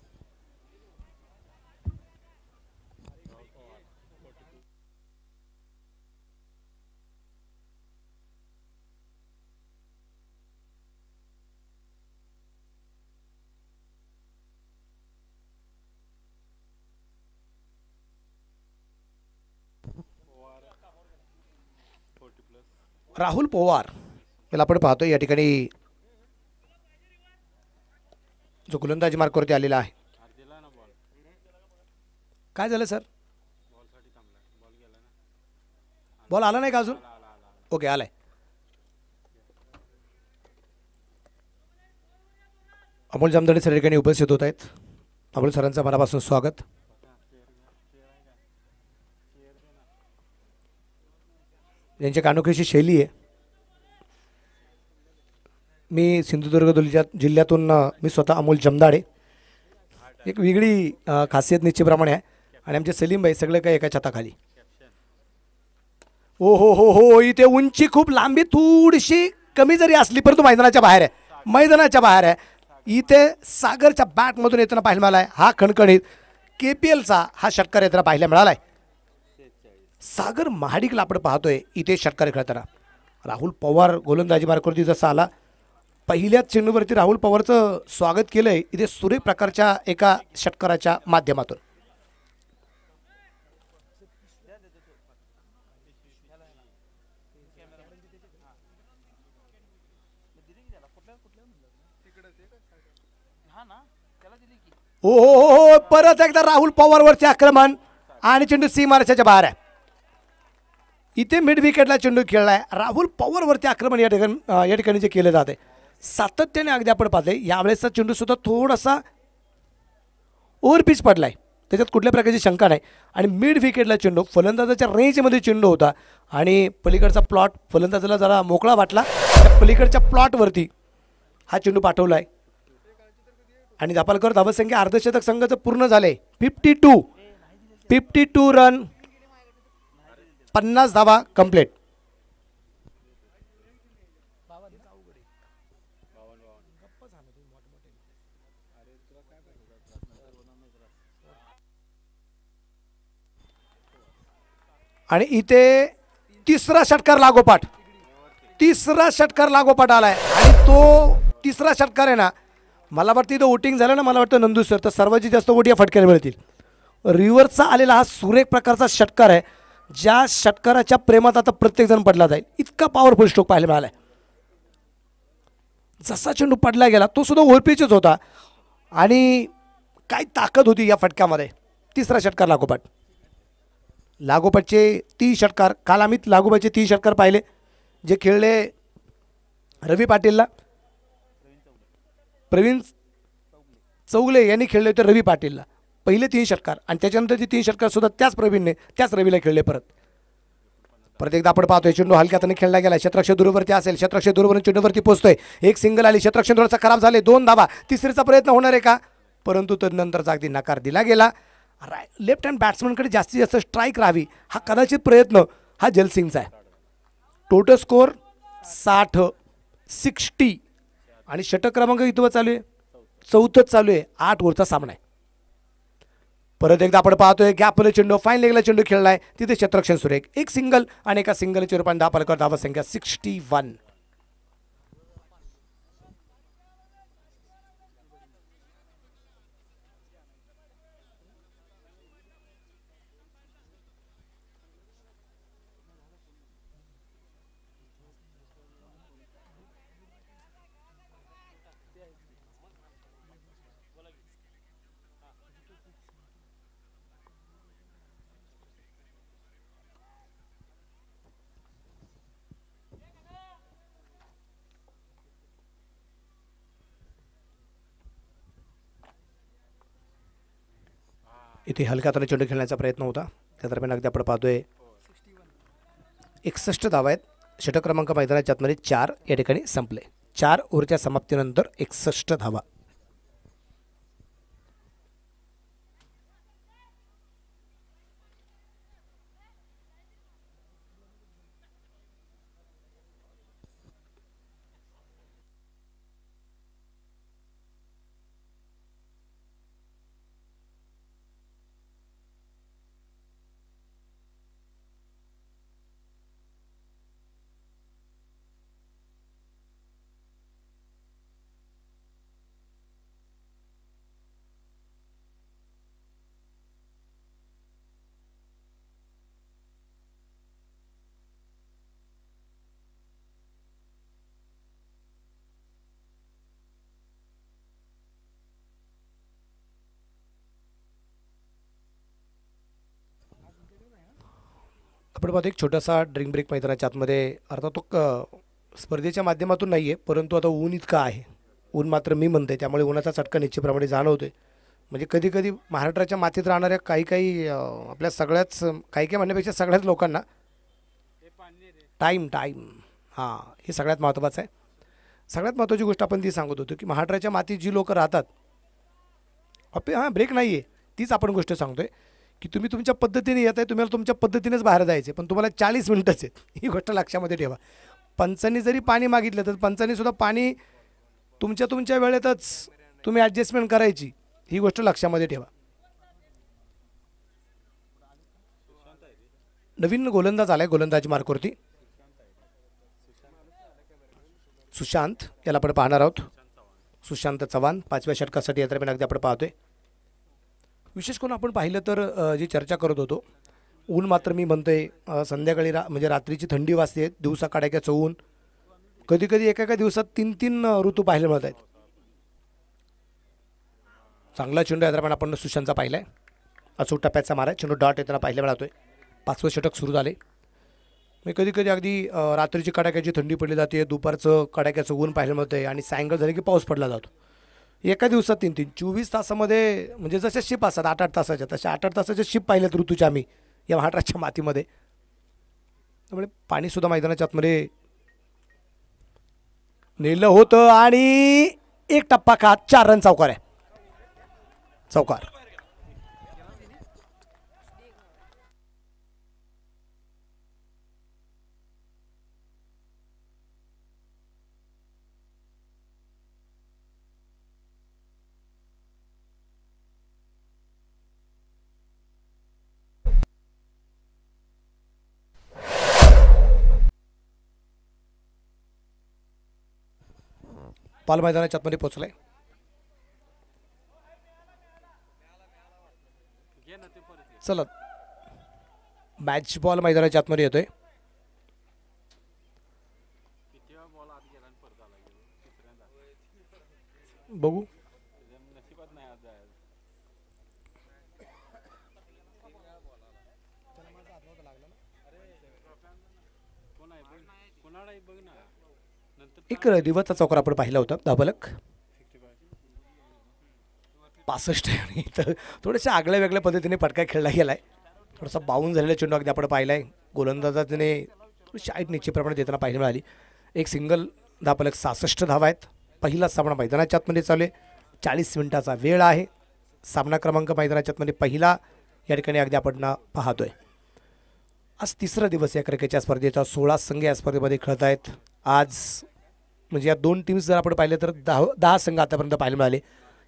राहुल पवार याला आपण पाहतोय या ठिकाणी जो गोलंदाजी मार्कवरती आलेला आहे. काय झालं सर, बॉल आला नाही का अजून? ओके, आलाय. अमोल जामदाडे सर ठिकाणी उपस्थित होत आहेत. अमोल सरांचं मनापासून स्वागत. यांची अनोखीशी शैली आहे. मी सिंधुदुर्ग जिल्ह्यातून मी स्वतः अमोल जमदाडे. एक वेगळी खासियत निश्चितप्रमाणे आहे आणि आमचे सलीमभाई सगळे काही एका छताखाली. ओ हो हो हो, इथे उंची खूप, लांबी थोडीशी कमी जरी असली परंतु मैदानाच्या बाहेर आहे, मैदानाच्या बाहेर आहे. इथे सागरच्या बॅटमधून येताना पाहायला मिळालाय हा खणखणीत KPLचा हा षटकार येताना पाहायला मिळालाय. सागर महाडिकला आपण पाहतोय इथे षटकार खेळताना. राहुल पवार गोलंदाजी मार्कवरती जसा आला, पहिल्याच चेंडूवरती राहुल पवारचं स्वागत केलंय इथे सुरेख प्रकारच्या एका षटकाराच्या माध्यमातून. ओ हो, परत एकदा राहुल पवारवरचे आक्रमण आणि चेंडू सीमारेषेच्या बाहेर आहे. इथे मिड विकेटला चेंडू खेळलाय. राहुल पवारवरती आक्रमण या ठिकाणी जे केलं जाते सातत्याने अगदी आपण पाहतोय. यावेळेसचा चेंडू सुद्धा थोडासा ओव्हरपिच पडलाय, त्याच्यात कुठल्या प्रकारची शंका नाही. आणि मिड विकेटला चेंडू फलंदाजाच्या रेंजमध्ये चेंडू होता आणि पलीकडचा प्लॉट फलंदाजाला जरा मोकळा वाटला. त्या पलीकडच्या प्लॉटवरती हा चेंडू पाठवला आहे आणि धापालकर धावसंख्या अर्धशतक संघाचं पूर्ण झालंय. 52 रन, 50 धावा कंप्लीट. आणि इथे तिसरा षटकार लागोपाठ, तिसरा षटकार लागोपाठ आलाय आणि तो तिसरा षटकार आहे ना, मला वाटतं इथं वोटिंग झालं ना, मला वाटतं नंदू सर तर सर्वात जास्त वोट या फटक्याला मिळतील. रिव्हर्सचा आलेला हा सुरेख प्रकारचा षटकार आहे, ज्या षटकाराच्या प्रेमात आता प्रत्येकजण पडला जाईल, इतका पॉवरफुल स्ट्रोक पाहायला मिळालाय. जसा चेंडू पडला गेला तो सुद्धा ओव्हरपिचच होता आणि काय ताकद होती या फटक्यामध्ये. तिसरा षटकार लागोपाठ, लागोपाठचे 3 षटकार, काल आम्ही लागोपाठचे 3 षटकार पाहिले जे खेळले रवी पाटीलला, प्रवीण चौगले यांनी खेळले होते रवी पाटीलला पहिले 3 षटकार आणि त्याच्यानंतरचे 3 षटकार सुद्धा त्याच प्रवीणने त्याच रवीला खेळले. परत एकदा आपण पाहतोय चेंडू हलक्या हाताने खेळला गेला, शतरक्षक दूरवरती असेल, शतरक्षक दूरवरून चेंडूवरती पोहोचतोय, एक सिंगल आली, शतरक्षक थोडासा खराब झाले, 2 धावा, तिसरीचा प्रयत्न होणार आहे का, परंतु तदनंतरचा अगदी नकार दिला गेला. लेफ्ट हँड बॅट्समनकडे जास्तीत जास्त स्ट्राईक राहावी हा कदाचित प्रयत्न हा जलसिंगचा आहे. टोटल स्कोर 60 आणि षटक क्रमांक इथं चालू आहे, 4थंच चालू आहे, 8 ओव्हरचा सामना आहे. परत एकदा आपण पाहतोय गॅपले चेंडू, फाईन लेगला चेंडू खेळलाय, तिथे क्षेत्ररक्षण सुरेख, एक सिंगल आणि एका सिंगलच्या रूपाने 10 फलकावर धावा संख्या 61. इथे हलक्या हाताने चेंडू खेळण्याचा प्रयत्न होता, त्या दरम्यान अगदी आपण पाहतोय 61 धावा आहेत. षटक क्रमांक मैदानाच्या आतमध्ये 4 या ठिकाणी संपले. 4 ओव्हरच्या समाप्तीनंतर 61 धावा. आपण पाहतो एक छोटासा ड्रिंक ब्रेक मैदानाच्या आतमध्ये, अर्थात तो स्पर्धेच्या माध्यमातून नाही आहे, परंतु आता ऊन इतकं आहे, ऊन मात्र मी म्हणते, त्यामुळे उन्हाचा चटका निश्चितप्रमाणे जाणवतोय. म्हणजे कधी कधी महाराष्ट्राच्या मातीत राहणाऱ्या काही आपल्या सगळ्याच काही म्हणण्यापेक्षा सगळ्याच लोकांना टाईम हां हे सगळ्यात महत्त्वाचं आहे. सगळ्यात महत्त्वाची गोष्ट आपण ती सांगत होतो की महाराष्ट्राच्या मातीत जी लोक राहतात, हां ब्रेक नाही आहे, तीच आपण गोष्ट सांगतोय की तुम्ही तुमच्या पद्धतीने येत आहे, तुम्हाला तुमच्या पद्धतीनेच बाहेर जायचे, पण तुम्हाला 40 मिनिटच आहेत, ही गोष्ट लक्षामध्ये ठेवा. पंचांनी जरी पाणी मागितलं तर पंचांनी सुद्धा पाणी तुमच्या वेळेतच तुम्ही ॲडजस्टमेंट करायची, ही गोष्ट लक्षामध्ये ठेवा. नवीन गोलंदाज आलाय गोलंदाजी मार्कवरती, सुशांत, याला आपण पाहणार आहोत. सुशांत चव्हाण 5व्या षटकासाठी या दरम्यान अगदी आपण पाहतोय. विशेष करून आपण पाहिलं तर जी चर्चा करत होतो, ऊन मात्र मी म्हणतोय संध्याकाळी म्हणजे रात्रीची थंडी वाजते, दिवसा कडाक्याचं ऊन, कधी कधी एका दिवसात 3 ऋतू पाहायला मिळत आहेत. चांगला चेंडू या दरम्यान आपण सुशांतचा पाहिला आहे, अचूक टप्प्याचा मारा, चेंडू डॉट येताना पाहायला मिळतोय. 5वं षटक सुरू झाले. मी कधी कधी अगदी रात्रीची कडाक्याची थंडी पडली जाते, दुपारचं कडाक्याचं ऊन पाहायला मिळतं आहे आणि सायंकाळ झाली की पाऊस पडला जातो. एका दिवसात 3 24 तासामध्ये, म्हणजे जशा शिप असतात 8-8 तासाच्या, तशा 8-8 तासाच्या शिप पाहिल्यात ऋतूच्या आम्ही या महाराष्ट्राच्या मातीमध्ये. त्यामुळे पाणीसुद्धा मैदानाच्या आतमध्ये नेलं होतं आणि एक टप्पा खात 4 रन चौकार आहे, चौकार. बॉल मैदानाच्या आतमध्ये पोहोचलाय. चला मॅच बॉल मैदानाच्या आतमध्ये येतोय. बघू एक दिवसचा चौकार आपण पाहिला होता धाबलक 65 आणि इथं थोड्याशा आगळ्या वेगळ्या पद्धतीने फटका खेळला गेलाय. थोडासा बावून झालेला चेंडू अगदी आपण पाहिलाय. गोलंदाजाने थोडीशी आईट निश्चितप्रमाणे देताना पाहायला मिळाली. एक सिंगल धाबलक 66 धावा आहेत. पहिला सामना मैदानाच्या आतमध्ये चालू आहे. 40 मिनिटाचा वेळ आहे. सामना क्रमांक मैदानाच्या आतमध्ये पहिला या ठिकाणी अगदी आपण पाहतोय. आज तिसरा दिवस या क्रिकेटच्या स्पर्धेचा. 16 संघ या स्पर्धेमध्ये खेळत आहेत. आज म्हणजे या दोन टीम्स जर आपण पाहिले तर 10 संघ आतापर्यंत पाहायला मिळाले.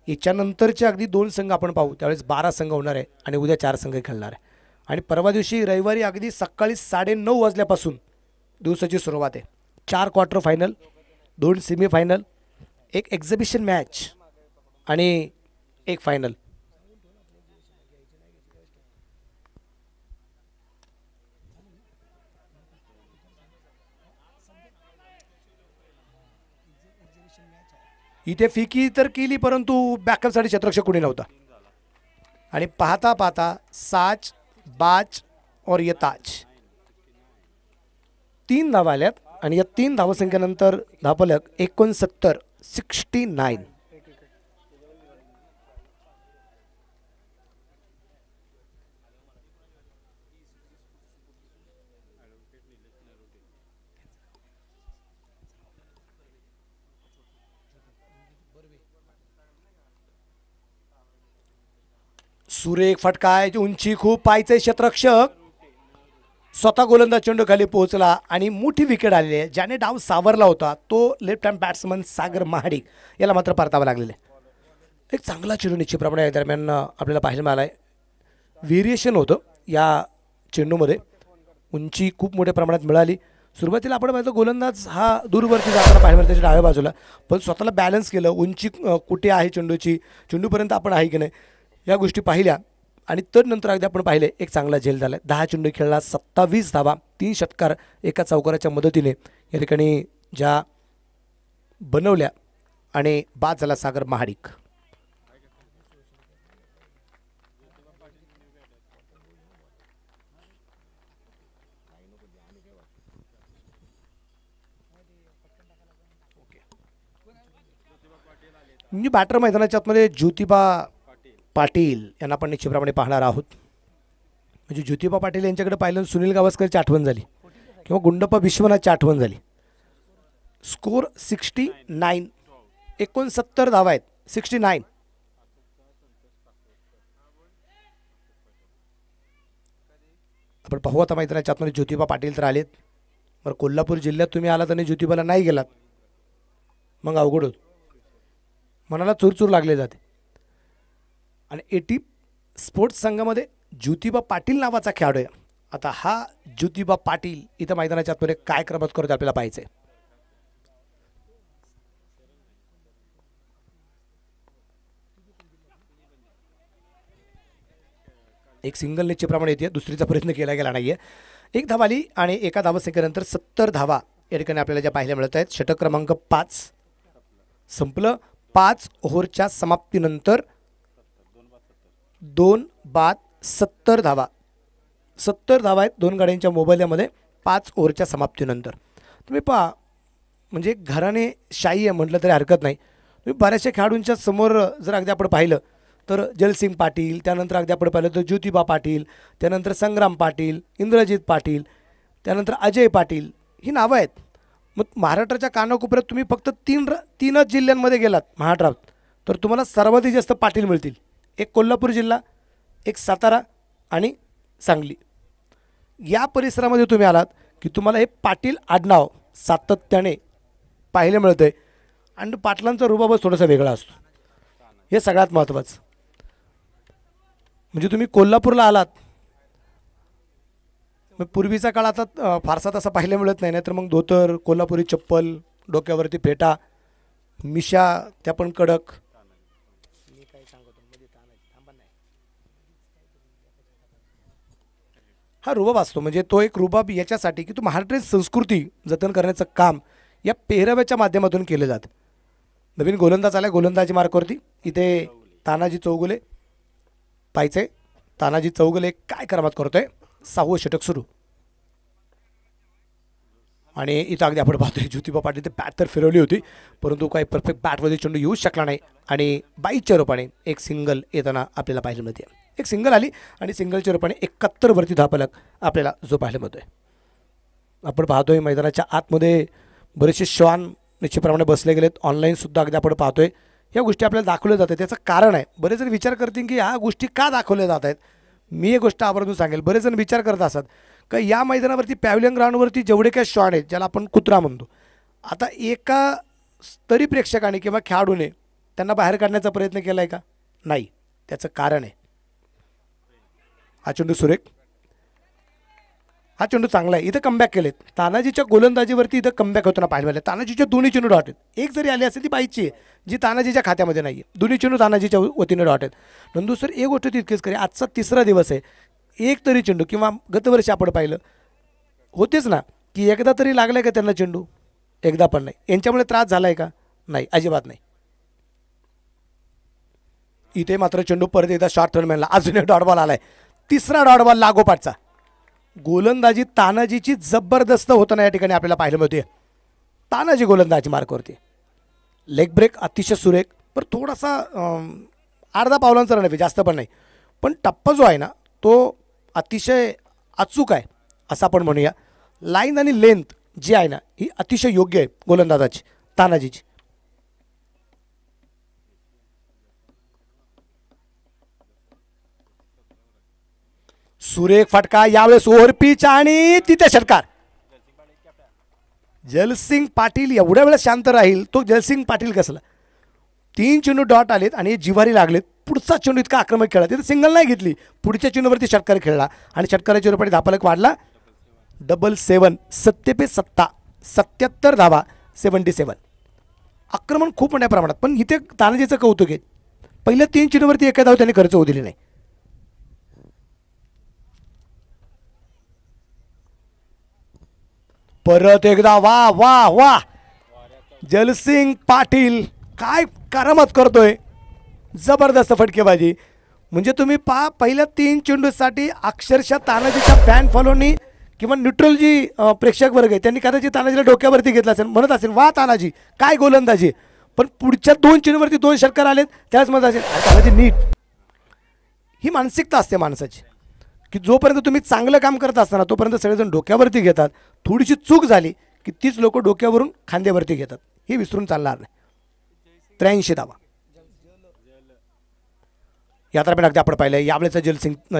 याच्यानंतरचे अगदी 2 संघ आपण पाहू त्यावेळेस 12 संघ होणार आहे आणि उद्या 4 संघ खेळणार आहे. आणि परवा दिवशी रविवारी अगदी सकाळी 9:30 वाजल्यापासून दिवसाची सुरुवात आहे. 4 क्वार्टर फायनल, 2 सेमीफायनल, एक एक्झिबिशन मॅच आणि एक फायनल. इथे फिकी तर केली परंतु बॅकअपसाठी क्षेत्ररक्षक कोणी नव्हता. आणि पाहता पाहता साच बाज और ये ताज 3 धावा आल्यात आणि या 3 धावसंख्येनंतर धापलक 69. सुरेख फटका आहे. उंची खूप पाहायचे. क्षेत्ररक्षक स्वतः गोलंदाज चेंडू खाली पोहोचला आणि मोठी विकेट आलेली आहे. ज्याने डाव सावरला होता तो लेफ्ट हँड बॅट्समन सागर महाडिक याला मात्र परतावा लागलेला आहे. एक चांगला चेंडू निश्चितप्रमाणे या दरम्यान आपल्याला पाहायला मिळाला आहे. व्हेरिएशन होतं या चेंडूमध्ये. उंची खूप मोठ्या प्रमाणात मिळाली. सुरुवातीला आपण पाहिलं गोलंदाज हा दूरवरती जाताना पाहायला मिळाला त्याच्या डाव्या बाजूला, पण स्वतःला बॅलन्स केलं. उंची कुठे आहे चेंडूची, चेंडूपर्यंत आपण आहे की नाही या गोष्टी पाहिल्या आणि तर नंतर अगदी आपण पाहिले एक चांगला झेल झाला. 10 चेंडू खेळला, 27 धावा, 3 षटकार एका चौकाराच्या मदतीने या ठिकाणी ज्या बनवल्या आणि बाद झाला सागर महाडिक. म्हणजे बॅटर मैदानाच्या आतमध्ये ज्योतिबा पाटील यांना आपण निश्चितप्रमाणे पाहणार आहोत. म्हणजे ज्योतिबा पाटील यांच्याकडे पाहिलं सुनील गावस्करची आठवण झाली किंवा गुंडप्पा विश्वनाथची आठवण झाली. स्कोर 69, 69 धावा आहेत. 69. आपण पाहू आता मैदानाच्या आतमध्ये ज्योतिबा पाटील तर आलेत. बरं कोल्हापूर जिल्ह्यात तुम्ही आलात आणि ज्योतिबाला नाही गेलात मग अवघड होत. मनाला चूरचूर लागले जाते. आणि एटी स्पोर्ट्स संघामध्ये ज्योतिबा पाटील नावाचा खेळाडू आहे. आता हा ज्योतिबा पाटील इथं मैदानाच्या आतमध्ये काय क्रमात करतो आपल्याला पाहायचं आहे. एक सिंगल निश्चितप्रमाणे येते. दुसरीचा प्रयत्न केला गेला नाहीये. एक धाव आली आणि एका धावसंख्येनंतर 70 धावा या ठिकाणी आपल्याला ज्या पाहायला मिळत आहेत. षटक क्रमांक 5 संपलं. 5 ओव्हरच्या समाप्तीनंतर 2 बाद 70 धावा. 70 धावा आहेत 2 गाड्यांच्या मोबाईलमध्ये 5 ओव्हरच्या समाप्तीनंतर. तुम्ही पहा म्हणजे घराने शाही आहे म्हटलं तरी हरकत नाही. तुम्ही बऱ्याचशा खेळाडूंच्या समोर जर अगदी आपण पाहिलं तर जलसिंग पाटील, त्यानंतर अगदी आपण पाहिलं तर ज्योतिबा पाटील, त्यानंतर संग्राम पाटील, इंद्रजित पाटील, त्यानंतर अजय पाटील ही नावं आहेत. मग महाराष्ट्राच्या कानाकोपऱ्यात तुम्ही फक्त तीनच जिल्ह्यांमध्ये गेलात महाराष्ट्रात तर तुम्हाला सर्वाधिक जास्त पाटील मिळतील. एक कोल्हापूर जिल्हा, एक सातारा आणि सांगली. या परिसरामध्ये तुम्ही आलात की तुम्हाला हे पाटील आडनाव सातत्याने पाहायला मिळतं आहे. आणि पाटलांचा रुबाबच थोडासा वेगळा असतो. हे सगळ्यात महत्त्वाचं. म्हणजे तुम्ही कोल्हापूरला आलात मग पूर्वीचा काळ आता फारसा तसा पाहायला मिळत नाही. तर मग धोतर, कोल्हापुरी चप्पल, डोक्यावरती फेटा मिशा त्या पण कडक. हा रुबाब असतो, म्हणजे तो एक रुबाब याच्यासाठी की तो महाराष्ट्रीय संस्कृती जतन करण्याचं काम या पेहराव्याच्या माध्यमातून केलं जातं. नवीन गोलंदाज आला गोलंदाजी मार्कवरती. इथे तानाजी चौगुले पाहिजे. तानाजी चौगुले काय करामत करतोय. 6वं षटक सुरू. आणि इथं अगदी आपण पाहतोय ज्योतिबा पाटील ते बॅट तर फिरवली होती, परंतु काही परफेक्ट बॅटमध्ये चेंडू येऊच शकला नाही आणि 22च्या रूपाने एक सिंगल येताना आपल्याला पाहायला मिळते. एक सिंगल आली आणि सिंगलच्या रूपाने 71 वरती धापलक आपल्याला जो पाहायला मिळतोय. आपण पाहतोय मैदानाच्या आतमध्ये बरेचसे श्वान निश्चितप्रमाणे बसले गेलेत. ऑनलाईनसुद्धा अगदी आपण पाहतोय ह्या गोष्टी आपल्याला दाखवल्या जातात. त्याचं कारण आहे, बरेच जण विचार करतील की ह्या गोष्टी का दाखवल्या जात आहेत. मी एक गोष्ट आवर्जून सांगेल, बरेच जण विचार करत असतात का या मैदानावरती पॅव्हलियन ग्राउंडवरती जेवढे काही श्वान आहेत ज्याला आपण कुत्रा म्हणतो, आता एका तरी प्रेक्षकाने किंवा खेळाडूने त्यांना बाहेर काढण्याचा प्रयत्न केला आहे का? नाही. त्याचं कारण आहे हा चेंडू सुरेख, हा चेंडू चांगला आहे. इथं कमबॅक केलेत. तानाजीच्या गोलंदाजीवरती इथं कमबॅक होताना पाहायला मिळाले. तानाजीच्या दोन्ही चेंडू डॉट आहेत. एक जरी आली असेल ती बाईची आहे जी तानाजीच्या खात्यामध्ये नाही आहे. दोन्ही चेंडू तानाजीच्या वतीने डॉट आहेत. नंदू सर एक गोष्ट तितकीच करी, आजचा 3रा दिवस आहे. एक तरी चेंडू किंवा गतवर्षी आपण पाहिलं होतेच ना की एकदा तरी लागलाय का त्यांना चेंडू? एकदा पण नाही. यांच्यामुळे त्रास झालाय का? नाही, अजिबात नाही. इथे मात्र चेंडू परत एकदा शॉर्ट थर्डमॅनला अजून एक डॉट बॉल आलाय. 3रा डॉट बॉल लागोपाठचा. गोलंदाजी तानाजीची जबरदस्त होताना या ठिकाणी आपल्याला पाहायला मिळते. तानाजी गोलंदाजी मार्कवरती. लेग ब्रेक अतिशय सुरेख, पण थोडासा अर्धा पावलांचा रन, जास्त पण नाही, पण टप्पा जो आहे ना तो अतिशय अचूक आहे असं आपण म्हणूया. लाईन आणि लेंथ जी आहे ना ही अतिशय योग्य आहे गोलंदाजाची तानाजीची. सुरेख फटका यावेळेस ओव्हर पिच आणि तिथे षटकार. जलसिंग पाटील एवढ्या वेळा शांत राहील तो जलसिंग पाटील कसला. 3 चेंडू डॉट आलेत आणि जिव्हारी लागलेत. पुढचा चेंडू इतका आक्रमक खेळला, तिथे सिंगल नाही घेतली, पुढच्या चेंडूवरती षटकार खेळला आणि षटकाराच्या रूपाने धापलक वाढला 7-7. 77 धावा 77. आक्रमण खूप मोठ्या प्रमाणात, पण इथे तानाजीचं कौतुक आहे, पहिल्या 3 चेंडूवरती एका धाव त्यांनी खर्च होऊ दिली नाही. परत एकदा वा वा वा, जलसिंग पाटील काय करामत करतोय. जबरदस्त फटकेबाजी. म्हणजे तुम्ही पहा पहिल्या 3 चेंडूसाठी अक्षरशः तानाजीच्या फॅन फॉलोनी किंवा न्यूट्रल जी प्रेक्षक वर्ग आहे त्यांनी कदाचित तानाजीला डोक्यावरती घेतला असेल, म्हणत असेल वा तानाजी काय गोलंदाजी. पण पुढच्या 2 चेंडूवरती 2 षटकार आलेत त्याच म्हणत असेल तानाजी नीट. ही मानसिकता असते माणसाची की जोपर्यंत तुम्ही चांगलं काम करत असताना तोपर्यंत सगळेजण डोक्यावरती घेतात. थोडीशी चूक झाली की तीच लोक डोक्यावरून खांद्यावरती घेतात. हे विसरून चालणार नाही. 83 धावा यात्रा पण अगदी आपण पाहिलं. यावेळेचा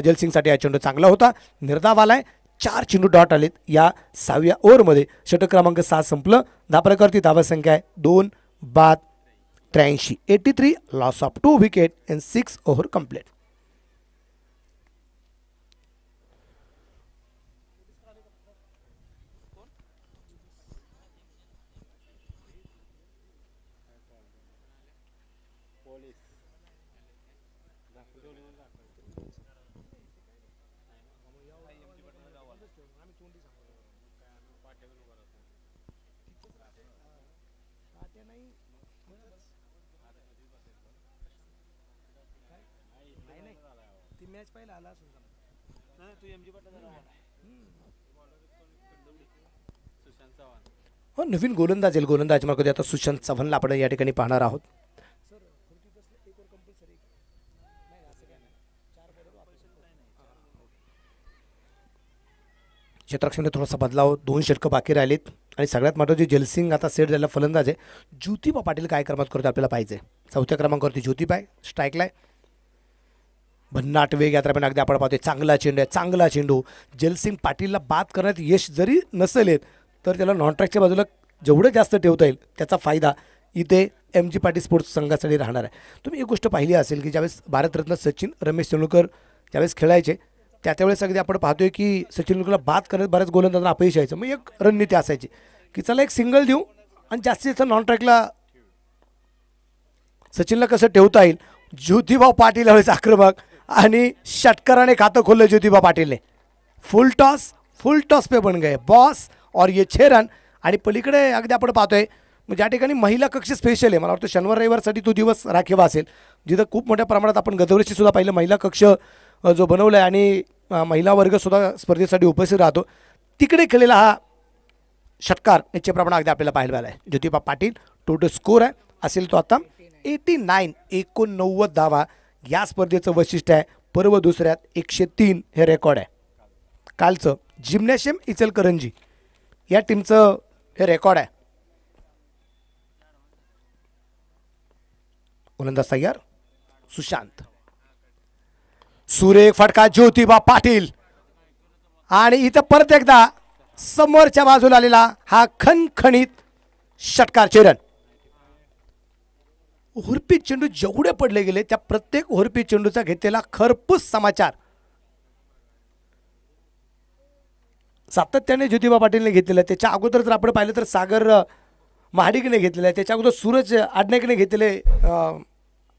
जलसिंगसाठी हा चेंडू चांगला होता, निर्धाव आलाय. 4 चेंडू डॉट आलेत या 6व्या ओव्हरमध्ये. षटक क्रमांक 7 संपलं. धापल्यावरती धावा संख्या आहे 2 बाद 83. 83 loss of 2 wicket in 6 over complete. हो, नवीन गोलंदाज येईल. गोलंदाज मार्ग आता सुशांत चव्हाणला आपण या ठिकाणी पाहणार आहोत. क्षेत्ररक्षणात थोडासा बदलाव, 2 षटकं बाकी राहिलेत आणि सगळ्यात महत्त्वाचे जलसिंग आता सेट झालेला फलंदाज आहे. ज्योतिबा पाटील काय क्रमात करतो आपल्याला पाहिजे. 4थ्या क्रमांकावरती ज्योतिबा आहे, स्ट्राईकला आहे. भन्नाट वेग यात्रा पण अगदी आपण पाहतोय. चांगला चेंडू आहे, चांगला चेंडू. जलसिंग पाटीलला बाद करण्यात यश जरी नसेल येत तर त्याला नॉन ट्रॅकच्या बाजूला जेवढं जास्त ठेवता येईल त्याचा फायदा इथे MG पाटील स्पोर्ट्स संघासाठी राहणार आहे. तुम्ही एक गोष्ट पाहिली असेल की ज्यावेळेस भारतरत्न सचिन रमेश तेंडुलकर ज्यावेळेस खेळायचे त्यावेळेस अगदी आपण पाहतोय की सचिन तेंडुलकरला बाद करण्यात बऱ्याच गोलंदाजांना अपयश यायचं. मग एक रणनीती असायची की चला एक सिंगल देऊ आणि जास्तीत जास्त नॉन ट्रॅकला सचिनला कसं ठेवता येईल, ज्योतिबा पाटील हवेच आक्रमक आणि षटकाराने खातं खोललं ज्योतिबा पाटीलने. फुल टॉस पे बन गए बॉस और ये 6 रन. आणि पलीकडे अगदी आपण पाहतोय म्हणजे या ठिकाणी महिला कक्ष स्पेशल आहे. मला वाटतं शनिवार रविवारसाठी तो दिवस राखीव असेल, जिथं खूप मोठ्या प्रमाणात आपण गतवर्षी सुद्धा पाहिलं महिला कक्ष जो बनवला आहे आणि महिला वर्गसुद्धा स्पर्धेसाठी उपस्थित राहतो. तिकडे खेळलेला हा षटकार निश्चितप्रमाणे अगदी आपल्याला पाहायला मिळाला आहे. ज्योतिबा पाटील टोटल स्कोर आहे असेल तो आता 89 धावा. या स्पर्धेचं वैशिष्ट्य आहे पर्व दुसऱ्यात 103 हे रेकॉर्ड आहे. कालचं जिम्नॅशियम इचलकरंजी या टीमचं हे रेकॉर्ड आहे. गोलंदाज तयार सुशांत, सुरेख फटका ज्योतिबा पाटील आणि इथं परत एकदा समोरच्या बाजूला आलेला हा खणखणीत षटकार. 6 रन. ओव्हरपीच चेंडू जेवढे पडले गेले त्या प्रत्येक ओव्हरपीच चेंडूचा घेतलेला खरपूस समाचार सातत्याने ज्योतिबा पाटीलने घेतलेला. त्याच्या अगोदर जर आपण पाहिलं तर सागर महाडिकने घेतलेला आहे, त्याच्या अगोदर सूरज आडनायकने घेतलेले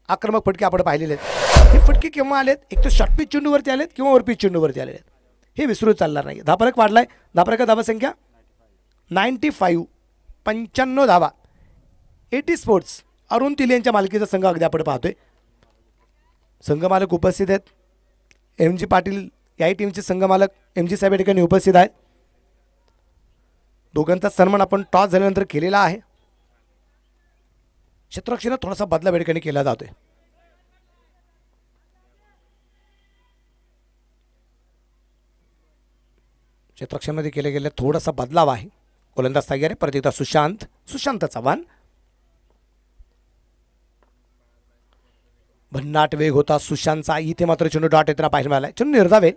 आक्रमक फटके आपण पाहिलेले आहेत. हे फटके केव्हा आलेत, एक तर शॉर्टपीच चेंडूवरती आलेत किंवा ओव्हरपीच चेंडूवरती आलेले आहेत, हे विसरू चालणार नाही. धापरक वाढलाय, धापरक धावा संख्या 95 95 धावा. 80 स्पोर्ट्स अरुण तिले यांच्या मालकीचा संघ अगदी आपण पाहतोय. संघमालक उपस्थित आहेत. MG पाटील याही टीमचे संघमालक MG साहेब या ठिकाणी उपस्थित आहेत. दोघांचा सन्मान आपण टॉस झाल्यानंतर केलेला आहे. क्षेत्ररक्षणात थोडासा बदलाव या ठिकाणी केला जातोय. क्षेत्ररक्षणामध्ये केले गेले थोडासा बदलाव आहे. गोलंदाज तयार आहे. परत एकदा सुशांत चव्हाण. भन्नाट वेग होता सुशांतचा. इथे मात्र चेंडू डॉट येताना पाहायला मिळाला. चेंडू निर्धावे.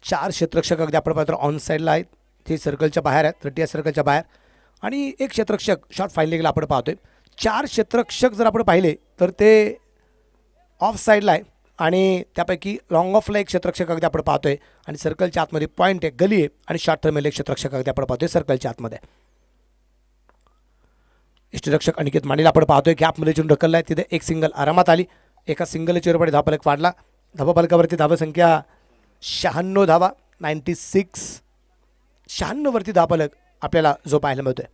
4 क्षेत्ररक्षक अगदी आपण पाहतो ऑन साईडला आहेत, ते सर्कलच्या बाहेर आहेत, 30 सर्कलच्या बाहेर. आणि एक क्षेत्ररक्षक शॉट फाईन लेगला आपण पाहतोय. 4 क्षेत्ररक्षक जर आपण पाहिले तर ते ऑफ साईडला आहे आणि त्यापैकी लॉंग ऑफला एक क्षेत्ररक्षक अगदी आपण पाहतोय आणि सर्कलच्या आतमध्ये पॉईंट आहे, गली आहे आणि शॉर्ट टर्मेल एक क्षेत्ररक्षक अगदी आपण पाहतोय सर्कलच्या आतमध्ये. यष्टीरक्षक अनिकेत मानेला आपण पाहतोय की आतमध्ये चेंडू ढकलला आहे, तिथे एक सिंगल आरामात आली. एका सिंगल चेंडूकडे धावफलक वाढला. धावफलकावरती धावसंख्या 96 धावा. 96 96 वरती धावफलक आपल्याला जो पाहायला मिळतोय.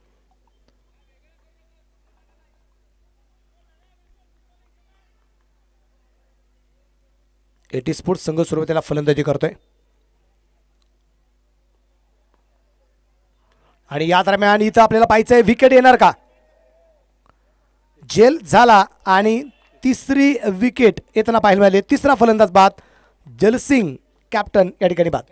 एटी स्पोर्ट्स संघ सुरुवातीला फलंदाजी करतोय आणि या दरम्यान इथं आपल्याला पाहायचंय विकेट येणार का. जेल झाला आणि तिसरी विकेट येताना पाहायला मिळाली. तिसरा फलंदाज बाद. जलसिंग कॅप्टन या ठिकाणी बाद.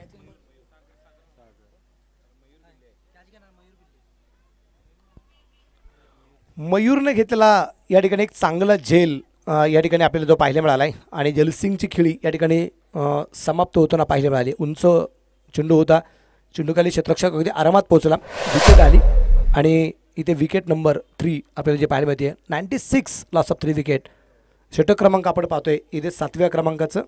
मयूरने घेतलेला या ठिकाणी एक चांगला झेल या ठिकाणी आपल्याला जो पाहायला मिळाला आहे आणि जलसिंगची खेळी या ठिकाणी समाप्त होताना पाहायला मिळाली. उंच चेंडू होता, चेंडूखाली क्षेत्ररक्षक अगदी आरामात पोहोचला, विकेट आली आणि इथे विकेट नंबर 3 आपल्याला जे पाहायला मिळते 96 लॉस ऑफ 3 विकेट. षटक क्रमांक आपण पाहतोय इथे 7व्या क्रमांकाचं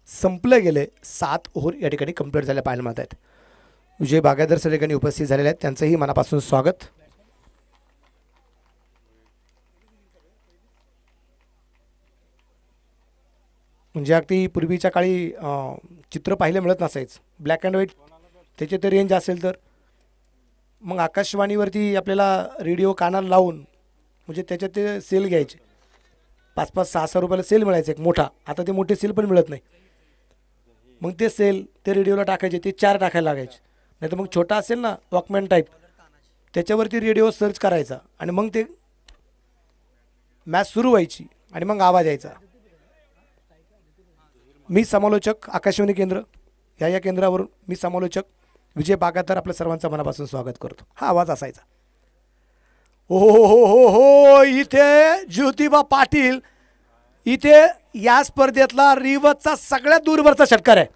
संपलं गेलं. 7 ओव्हर या ठिकाणी कंप्लीट झाल्या पाहायला मिळत आहेत. विजय बागायदर सर ठिकाणी उपस्थित झालेले आहेत, त्यांचंही मनापासून स्वागत. म्हणजे अगदी पूर्वीच्या काळी चित्र पाहायला मिळत नसायचं, ब्लॅक अँड व्हाईट. त्याचे ते रेंज असेल तर मग आकाशवाणीवरती आपल्याला रेडिओ कानाला लावून म्हणजे त्याच्यात ते सेल घ्यायचे. 5-5, 6-6 रुपयाला सेल मिळायचं एक मोठा. आता ते मोठे सेल पण मिळत नाही. मग ते सेल ते रेडिओला टाकायचे, ते 4 टाकायला लागायचे. नाही तर मग छोटा असेल ना वॉकमॅन टाईप, त्याच्यावरती रेडिओ सर्च करायचा आणि मग ते मॅच सुरू व्हायची आणि मग आवाज यायचा. मी समालोचक आकाशवाणी केंद्र या केंद्रावरून मी समालोचक विजय बागायतर आपल्या सर्वांचं मनापासून स्वागत करतो. हा आवाज असायचा. हो हो हो हो हो. इथे ज्योतिबा पाटील इथे या स्पर्धेतला रिवतचा सगळ्यात दूरवरचा षटकार आहे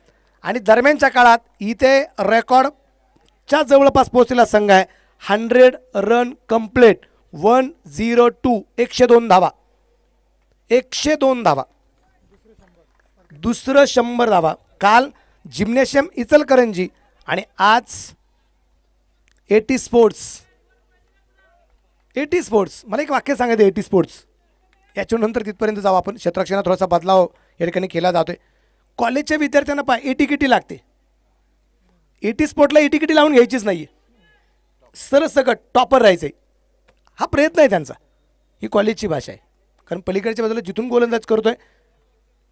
आणि दरम्यानच्या काळात इथे रेकॉर्डच्या जवळपास पोहोचलेला संघ आहे. 100 रन कंप्लीट. 102 102 धावा. 102 धावा. दुसरं 100 धावा. काल जिम्नॅशियम इचलकरंजी आणि आज 80 स्पोर्ट्स. मला एक वाक्य सांगायचं. 80 स्पोर्ट्स याच्यानंतर तिथपर्यंत जाऊ आपण. क्षेत्ररक्षणात थोडासा बदलाव या ठिकाणी केला जातोय. कॉलेजच्या विद्यार्थ्यांना पहा एटी किटी लागते. एटी स्पोर्टला एटी किटी लावून घ्यायचीच नाही आहे, सरसकट टॉपर राहायचं आहे. हा प्रयत्न आहे त्यांचा. ही कॉलेजची भाषा आहे. कारण पलीकडच्या बाजूला जिथून गोलंदाज करतोय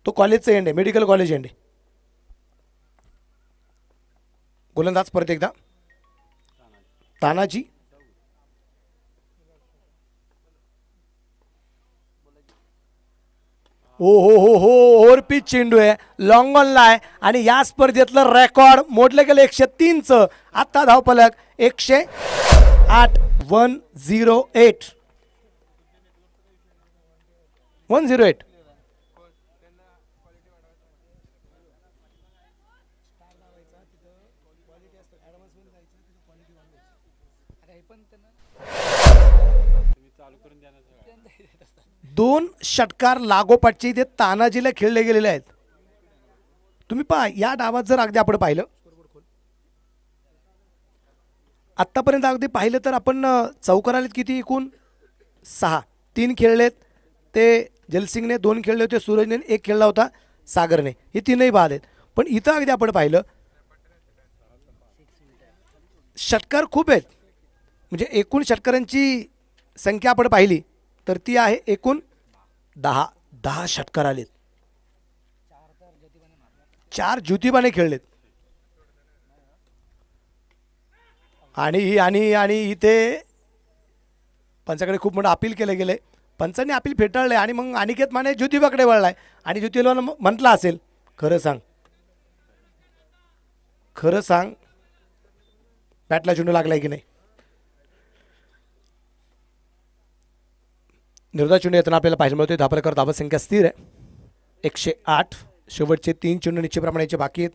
तो कॉलेजचा एंड आहे, मेडिकल कॉलेज एंड आहे. गोलंदाज परत एकदा तानाजी. ओ हो हो हो ओव्हर पिच चेंडू आहे, लॉंग ऑनला आहे आणि या स्पर्धेतलं रेकॉर्ड मोडलं गेलं 103चं. आत्ता धावफलक 108. 108. 108. दोन षटकार लागोपाठचे इथे तानाजीला खेळले गेलेले आहेत. तुम्ही पहा या डावात जर अगदी आपण पाहिलं आत्तापर्यंत अगदी पाहिलं तर आपण चौकार आलेत किती एकूण 6. 3 खेळलेत ते जलसिंगने, 2 खेळले होते सूरजने, 1 खेळला होता सागरने. हे 3ही बाद आहेत. पण इथं अगदी आपण पाहिलं षटकार खूप आहेत. म्हणजे एकूण षटकारांची संख्या आपण पाहिली तर ती आहे एकूण 10 षटकार आलेत. 4 ज्योतिबाने खेळलेत. आणि आणि आणि इथे पंचाकडे खूप मोठं अपील केलं गेलंय. पंचांनी अपील फेटाळलंय आणि मग अनिकेत माने ज्योतिबाकडे वळलाय आणि ज्योतिबाला म्हटलं असेल खरं सांग, खरं सांग बॅटला चेंडू लागलाय की नाही. निर्धार चेंडू येताना आपल्याला पाहिजे मिळतोय. धापरकर धावत संख्या स्थिर आहे 108. शेवटचे 3 चेंडू निश्चितप्रमाणे बाकी आहेत.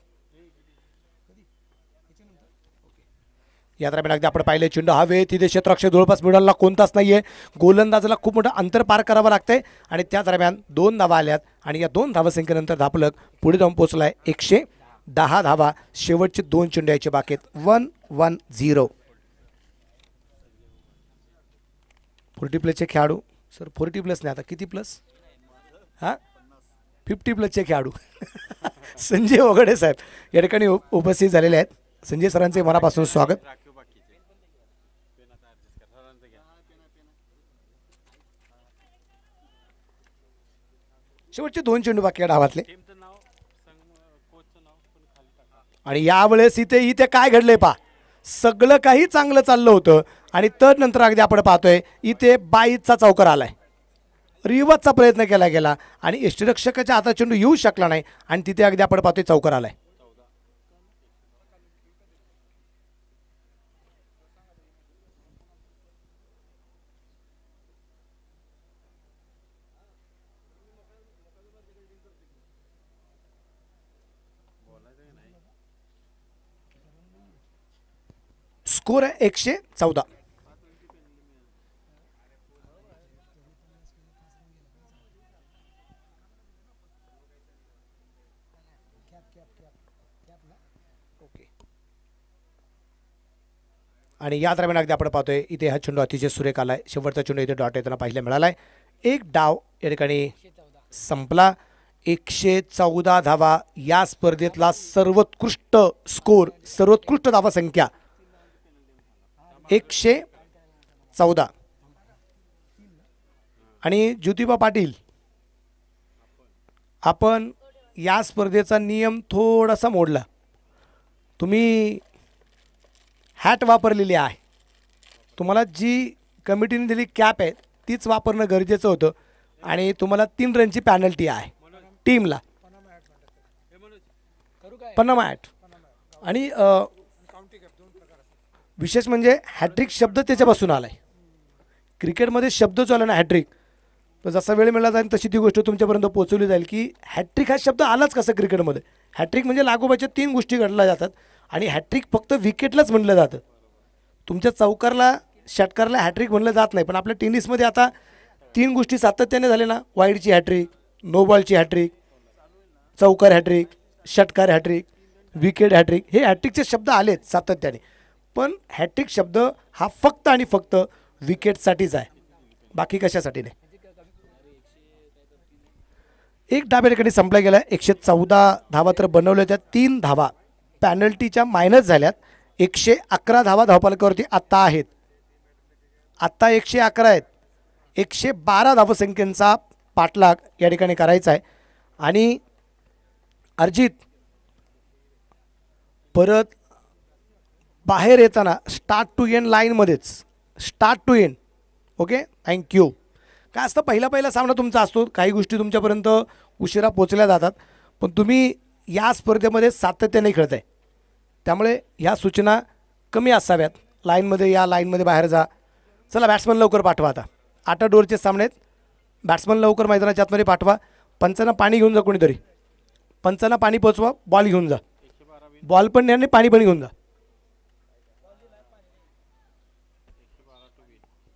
या दरम्यान अगदी आपण पाहिले चेंडू हवे तिथे क्षेत्ररक्षक जवळपास मिळाला कोणताच नाहीये. गोलंदाजाला खूप मोठं अंतर पार करावं लागतंय आणि त्या दरम्यान 2 धावा आल्यात आणि या 2 धावसंख्येनंतर धापलक पुढे जाऊन पोहोचलाय 110 धावा. शेवटचे 2 चेंडू यायचे बाकी आहेत. 1-1-0. 40 प्लसचे खेळाडू सर 40 प्लस नाही आता किती प्लस 50 प्लसचे खेळाडू संजय वगडे साहेब या ठिकाणी उपस्थित झालेले आहेत. संजय सरांचे मनापासून स्वागत. शेवटचे 2 चेंडू बाकी या डावातले आणि यावेळेस इथे काय घडलंय पहा. सगळं काही चांगलं चाललं होतं आणि तर नंतर अगदी आपण पाहतोय इथे 22चा चौकार आलाय. रिवर्सचा प्रयत्न केला गेला आणि यष्टीरक्षकाच्या हातात चेंडू येऊ शकला नाही आणि तिथे अगदी आपण पाहतोय चौकार आलाय. स्कोर आहे 114. आणि या दरम्यान अगदी आपण पाहतोय इथे हा चेंडू अतिशय सुरेख आलाय. शेवटचा चेंडू इथे डॉट येताना पाहायला मिळालाय. 1 डाव या ठिकाणी संपला. 114 धावा या स्पर्धेतला सर्वोत्कृष्ट स्कोर, सर्वोत्कृष्ट धावा संख्या 114. आणि ज्योतिबा पाटील आपण या स्पर्धेचा नियम थोडासा मोडला. तुम्ही हॅट वापरलेली आहे. तुम्हाला जी कमिटीने दिली कॅप आहे तीच वापरणं गरजेचं होतं आणि तुम्हाला 3 रनची पॅनल्टी आहे टीमला. पनामा हॅट आणि विशेष म्हणजे हॅट्रिक शब्द त्याच्यापासून आलाय. क्रिकेटमध्ये शब्द जो आला ना हॅट्रिक, तर जसा वेळ मिळाला जाईल तशी ती गोष्ट तुमच्यापर्यंत पोहोचवली जाईल की हॅट्रिक हा शब्द आलाच कसा क्रिकेटमध्ये. हॅट्रिक म्हणजे लागोपाठच्या 3 गोष्टी घडल्या जातात आणि हॅट्रिक फक्त विकेटलाच म्हणलं जातं. तुमच्या चौकारला षटकारला हॅट्रिक म्हणलं जात नाही. पण आपल्या टेनिसमध्ये आता 3 गोष्टी सातत्याने झाले ना, वाईडची हॅट्रिक, नो बॉलची हॅट्रिक, चौकार हॅट्रिक, षटकार हॅट्रिक, विकेट हॅट्रिक, हे हॅट्रिकचे शब्द आलेत सातत्याने. पण हॅट्रिक शब्द हा फक्त आणि फक्त विकेटसाठीच आहे, बाकी कशासाठी नाही. एक डाव या ठिकाणी संपला गेला. 114 धावा तर बनवल्या होत्या. 3 धावा पॅनल्टीच्या मायनस झाल्यात. 111 धावा धावफलकावरती आत्ता आहेत. आत्ता 111 आहेत. 112 धावसंख्येचा पाठलाग या ठिकाणी करायचा आहे. आणि अर्जित परत बाहेर येताना स्टार्ट टू एंड लाईनमध्येच, start to end. Okay, thank you. काय असतं, पहिला सामना तुमचा असतो, काही गोष्टी तुमच्यापर्यंत उशिरा पोचल्या जातात, पण तुम्ही या स्पर्धेमध्ये सातत्याने खेळत आहे, त्यामुळे ह्या सूचना कमी असाव्यात. लाईनमध्ये या, लाईनमध्ये बाहेर जा. चला बॅट्समन लवकर पाठवा. आता 8 ओव्हरचे सामने आहेत. बॅट्समन लवकर मैदानाच्या आतमध्ये पाठवा. पंचांना पाणी घेऊन जा कोणीतरी. पंचांना पाणी पोचवा. बॉल घेऊन जा. बॉल पण नाही आणि पाणी पण घेऊन जा.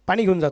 पाणी घेऊन जात.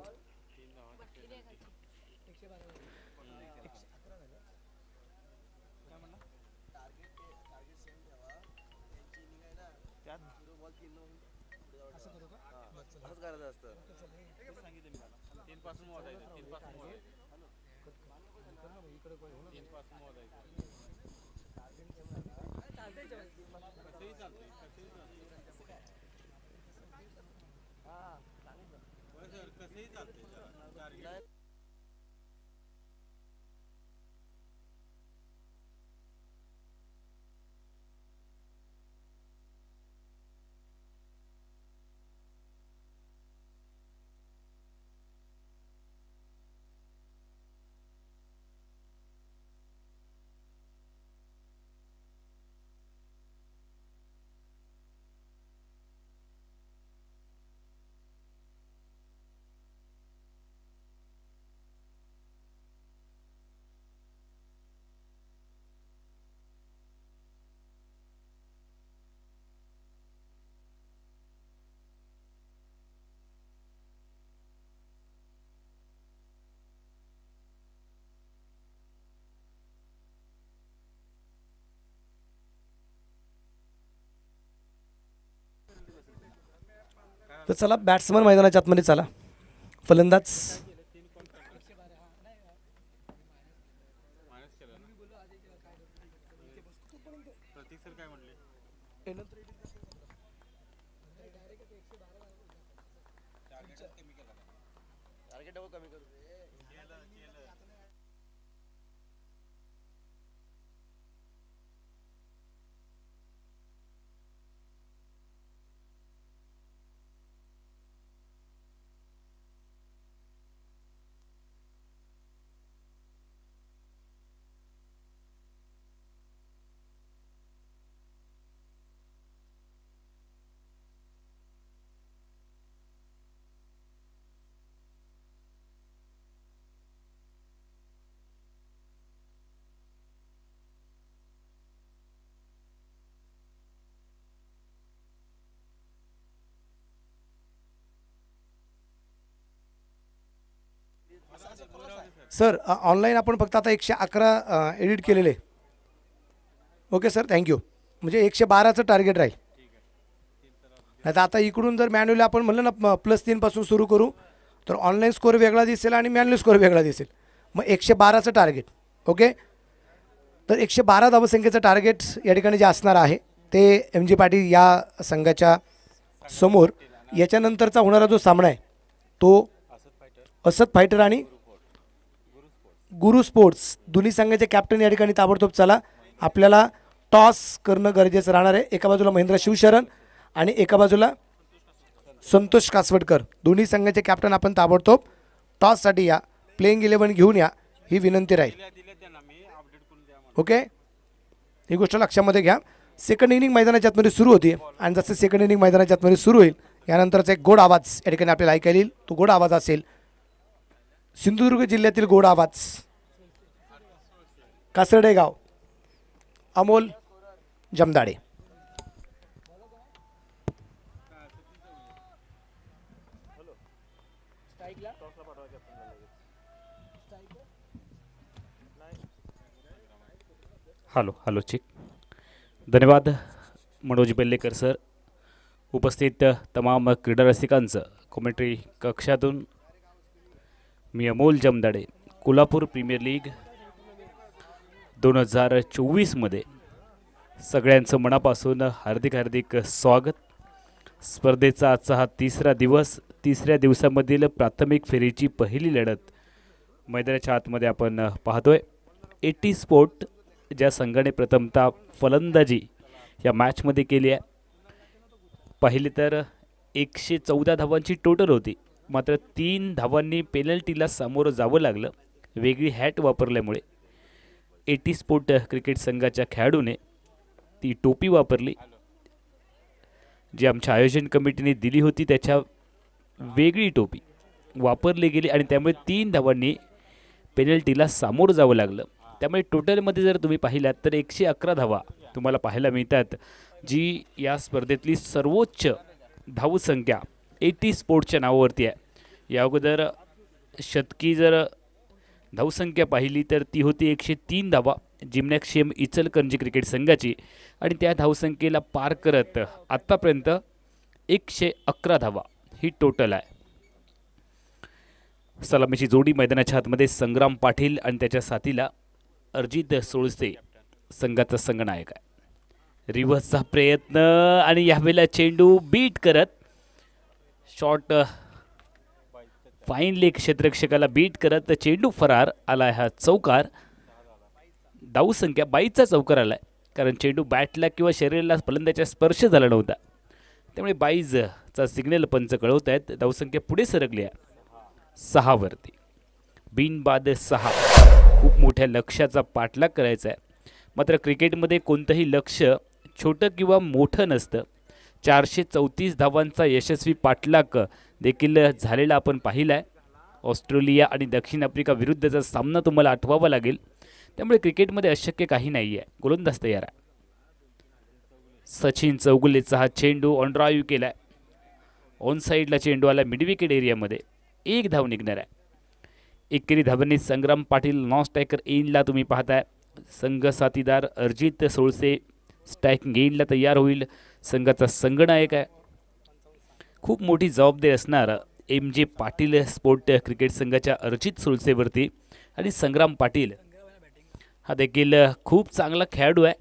तर चला बॅट्समन मैदानाच्या आतमध्ये चला. फलंदाज सर ऑनलाईन आपण फक्त आता 111 एडिट केलेले. Okay sir, thank you. म्हणजे 112चं टार्गेट राहील. नाही तर आता इकडून जर मॅन्युअली आपण म्हणलं ना +3 पासून सुरू करू तर ऑनलाईन स्कोअर वेगळा दिसेल आणि मॅन्युअल स्कोअर वेगळा दिसेल. मग 112चं टार्गेट. ओके, तर 112 धावसंख्येचं टार्गेट या ठिकाणी जे असणार आहे ते MG पाटील या संघाच्या समोर. याच्यानंतरचा होणारा जो सामना आहे तो असद फायटर आणि गुरु स्पोर्ट्स दोन्ही संघाचे कॅप्टन या ठिकाणी ताबडतोब चला. आपल्याला टॉस करणं गरजेचं राहणार आहे. एका बाजूला महेंद्र शिवशरण आणि एका बाजूला संतोष कासवडकर. दोन्ही संघाचे कॅप्टन आपण ताबडतोब टॉससाठी या, प्लेइंग 11 घेऊन या, ही विनंती राहील. ओके, ही गोष्ट लक्षामध्ये घ्या. सेकंड इनिंग मैदानाच्या आतमध्ये सुरू होती आणि जसं सेकंड इनिंग मैदानाच्या आतमध्ये सुरू होईल यानंतरचा एक गोड आवाज या ठिकाणी आपल्याला ऐकायला येईल. तो गोड आवाज असेल सिंधुदुर्ग जिल्ह्यातील गोड आवाज, कासर्डे गाव, Amol Jamdade. Hello hello check. धन्यवाद मनोज बेल्लेकर सर. उपस्थित तमाम क्रीडा रसिकांचं कॉमेंट्री कक्षातून मी अमोल जमदाडे. कोल्हापूर प्रीमियर लीग 2024मध्ये सगळ्यांचं मनापासून हार्दिक हार्दिक स्वागत. स्पर्धेचा आजचा हा तिसरा दिवस, तिसऱ्या दिवसामधील प्राथमिक फेरीची पहिली लढत मैदानाच्या आतमध्ये आपण पाहतोय. एटी स्पोर्ट ज्या संघाने प्रथमतः फलंदाजी या मॅचमध्ये केली आहे. पहिली तर 114 धावांची टोटल होती, मात्र 3 धावांनी पेनल्टीला सामोरं जावं लागलं वेगळी हॅट वापरल्यामुळे. एटी स्पोर्ट क्रिकेट संघाच्या खेळाडूने ती टोपी वापरली जी आमच्या आयोजन कमिटीने दिली होती, त्याच्या वेगळी टोपी वापरली गेली आणि त्यामुळे 3 धावांनी पेनल्टीला सामोरं जावं लागलं. त्यामुळे टोटलमध्ये जर तुम्ही पाहिलात तर 111 धावा तुम्हाला पाहायला मिळतात, जी या स्पर्धेतली सर्वोच्च धावसंख्या एटी स्पोर्टच्या नावावरती आहे. या अगोदर शतकी जर धावसंख्या पाहिली तर ती होती 103 धावा जिम्नॅशियम इचलकरंजी क्रिकेट संघाची, आणि त्या धावसंख्येला पार करत आत्तापर्यंत 111 धावा ही टोटल आहे. सलामीची जोडी मैदानाच्या आतमध्ये संग्राम पाटील आणि त्याच्या साथीला अर्जित सोळसे संघाचा संघनायक आहे. रिव्हर्सचा प्रयत्न आणि यावेळेला चेंडू बीट करत शॉट फाईन लेग क्षेत्ररक्षकाला बीट करत चेंडू फरार आला. हा चौकार धावसंख्या 22चा चौकार आलाय, कारण चेंडू बॅटला किंवा शरीराला फलंदाच्या स्पर्श झाला नव्हता, त्यामुळे 22चा सिग्नल पंच कळवत आहेत. धावसंख्या पुढे सरकली आहे 6 वरती. बिनबाद 6 खूप मोठ्या लक्ष्याचा पाठलाग करायचा आहे. मात्र क्रिकेटमध्ये कोणतंही लक्ष छोटं किंवा मोठं नसतं. 434 धावांचा यशस्वी पाठलाग देखील झालेला आपण पाहिला आहे. ऑस्ट्रेलिया आणि दक्षिण आफ्रिका विरुद्धचा सामना तुम्हाला आठवावा लागेल. त्यामुळे क्रिकेटमध्ये अशक्य काही नाही आहे. गोलंदाज तयार आहे. सचिन चौगुलेचा हा चेंडू ऑन ड्राईव्ह केला आहे. ऑन साईडला चेंडू आला मिड विकेट एरियामध्ये. 1 धाव निघणार आहे. एकेरी धावांनी संग्राम पाटील नॉन स्ट्रायकर एंडला तुम्ही पाहताय. संघ साथीदार अर्जित सोळसे स्ट्रायकिंग एंडला तयार होईल. संघाचा संघनायक आहे. खूप मोठी जबाबदारी असणार MJ पाटील स्पोर्ट क्रिकेट संघाच्या अर्जित सोळसेवरती. आणि संग्राम पाटील हा देखील खूप चांगला खेळाडू आहे.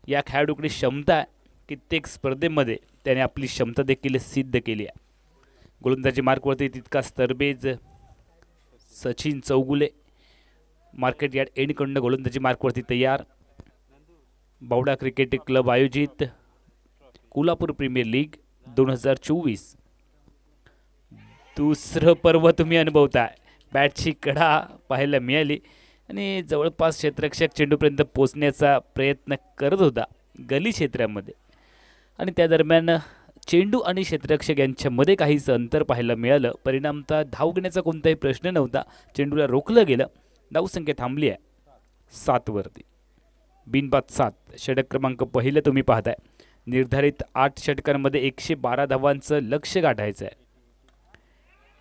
या खेळाडूकडे क्षमता आहे. कित्येक स्पर्धेमध्ये त्याने आपली क्षमता देखील सिद्ध केली आहे. गोलंदाजी मार्कवरती तितकाच तरबेज सचिन चौगुले. मार्केट यार्ड एंडकडून गोलंदाजी मार्कवरती तयार. बावडा क्रिकेट क्लब आयोजित कोल्हापूर प्रीमियर लीग 2024 दुसरं पर्व तुम्ही अनुभवताय. बॅटची कडा पाहायला मिळाली आणि जवळपास क्षेत्ररक्षक चेंडूपर्यंत पोचण्याचा प्रयत्न करत होता गली क्षेत्रामध्ये, आणि त्या दरम्यान चेंडू आणि क्षेत्ररक्षक यांच्यामध्ये काहीच अंतर पाहायला मिळालं. परिणामतः धाव घेण्याचा कोणताही प्रश्न नव्हता. चेंडूला रोखलं गेलं. धावसंख्या थांबली आहे 7 वरती. बिनबाद 7 षटक क्रमांक पहिलं तुम्ही पाहताय. निर्धारित 8 षटकांमध्ये 112 धावांचं लक्ष गाठायचं आहे.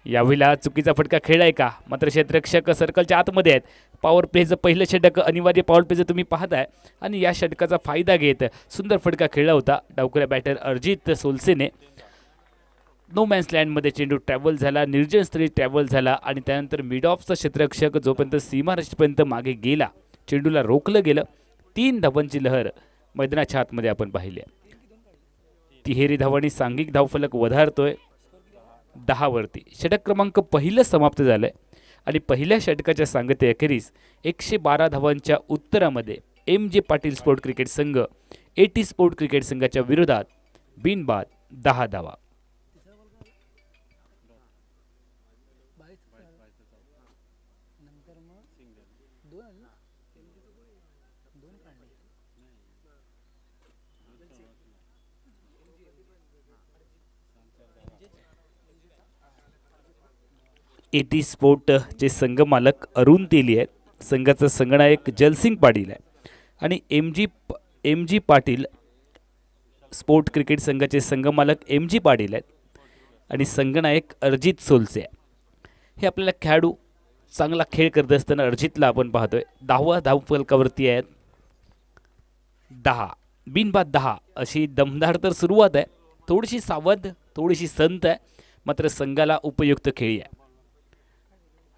यावेळेला चुकीचा फटका खेळाय का, मात्र क्षेत्ररक्षक सर्कलच्या आतमध्ये आहेत. पॉवर प्लेचं पहिलं षटक अनिवार्य पॉवर प्लेचं तुम्ही पाहताय, आणि या षटकाचा फायदा घेत सुंदर फटका खेळला होता डावखुऱ्या बॅटर अर्जित सोलसेने. नो मॅन्स लँडमध्ये चेंडू ट्रॅव्हल झाला, निर्जन स्थळी ट्रॅव्हल झाला, आणि त्यानंतर मिड ऑफचा क्षेत्ररक्षक जोपर्यंत सीमारेषेपर्यंत मागे गेला चेंडूला रोखलं गेलं. 3 धावांची लहर मैदानाच्या आतमध्ये आपण पाहिली आहे. तिहेरी धावांनी सांघिक धावफलक वधारतोय 10 वरती. षटक क्रमांक पहिलं समाप्त झालंय, आणि पहिल्या षटकाच्या सांगते अखेरीस 112 धावांच्या उत्तरामध्ये MJ पाटील स्पोर्ट क्रिकेट संघ एटी स्पोर्ट क्रिकेट संघाच्या विरोधात बिनबाद 10 धावा. एटी स्पोर्टचे संघ मालक अरुण तेली आहेत. संघाचा संघनायक जलसिंग पाटील आहे, आणि MG पाटील स्पोर्ट क्रिकेट संघाचे संघमालक MG पाटील आहेत, आणि संघनायक अर्जित सोलसे आहे. हे आपल्याला खेळाडू चांगला खेळ करत असताना अर्जितला आपण पाहतोय 10व्या धावफलकावरती आहेत. 10 बिनबाद 10 अशी दमदार तर सुरुवात आहे. थोडीशी सावध, थोडीशी संत आहे, मात्र संघाला उपयुक्त खेळी आहे.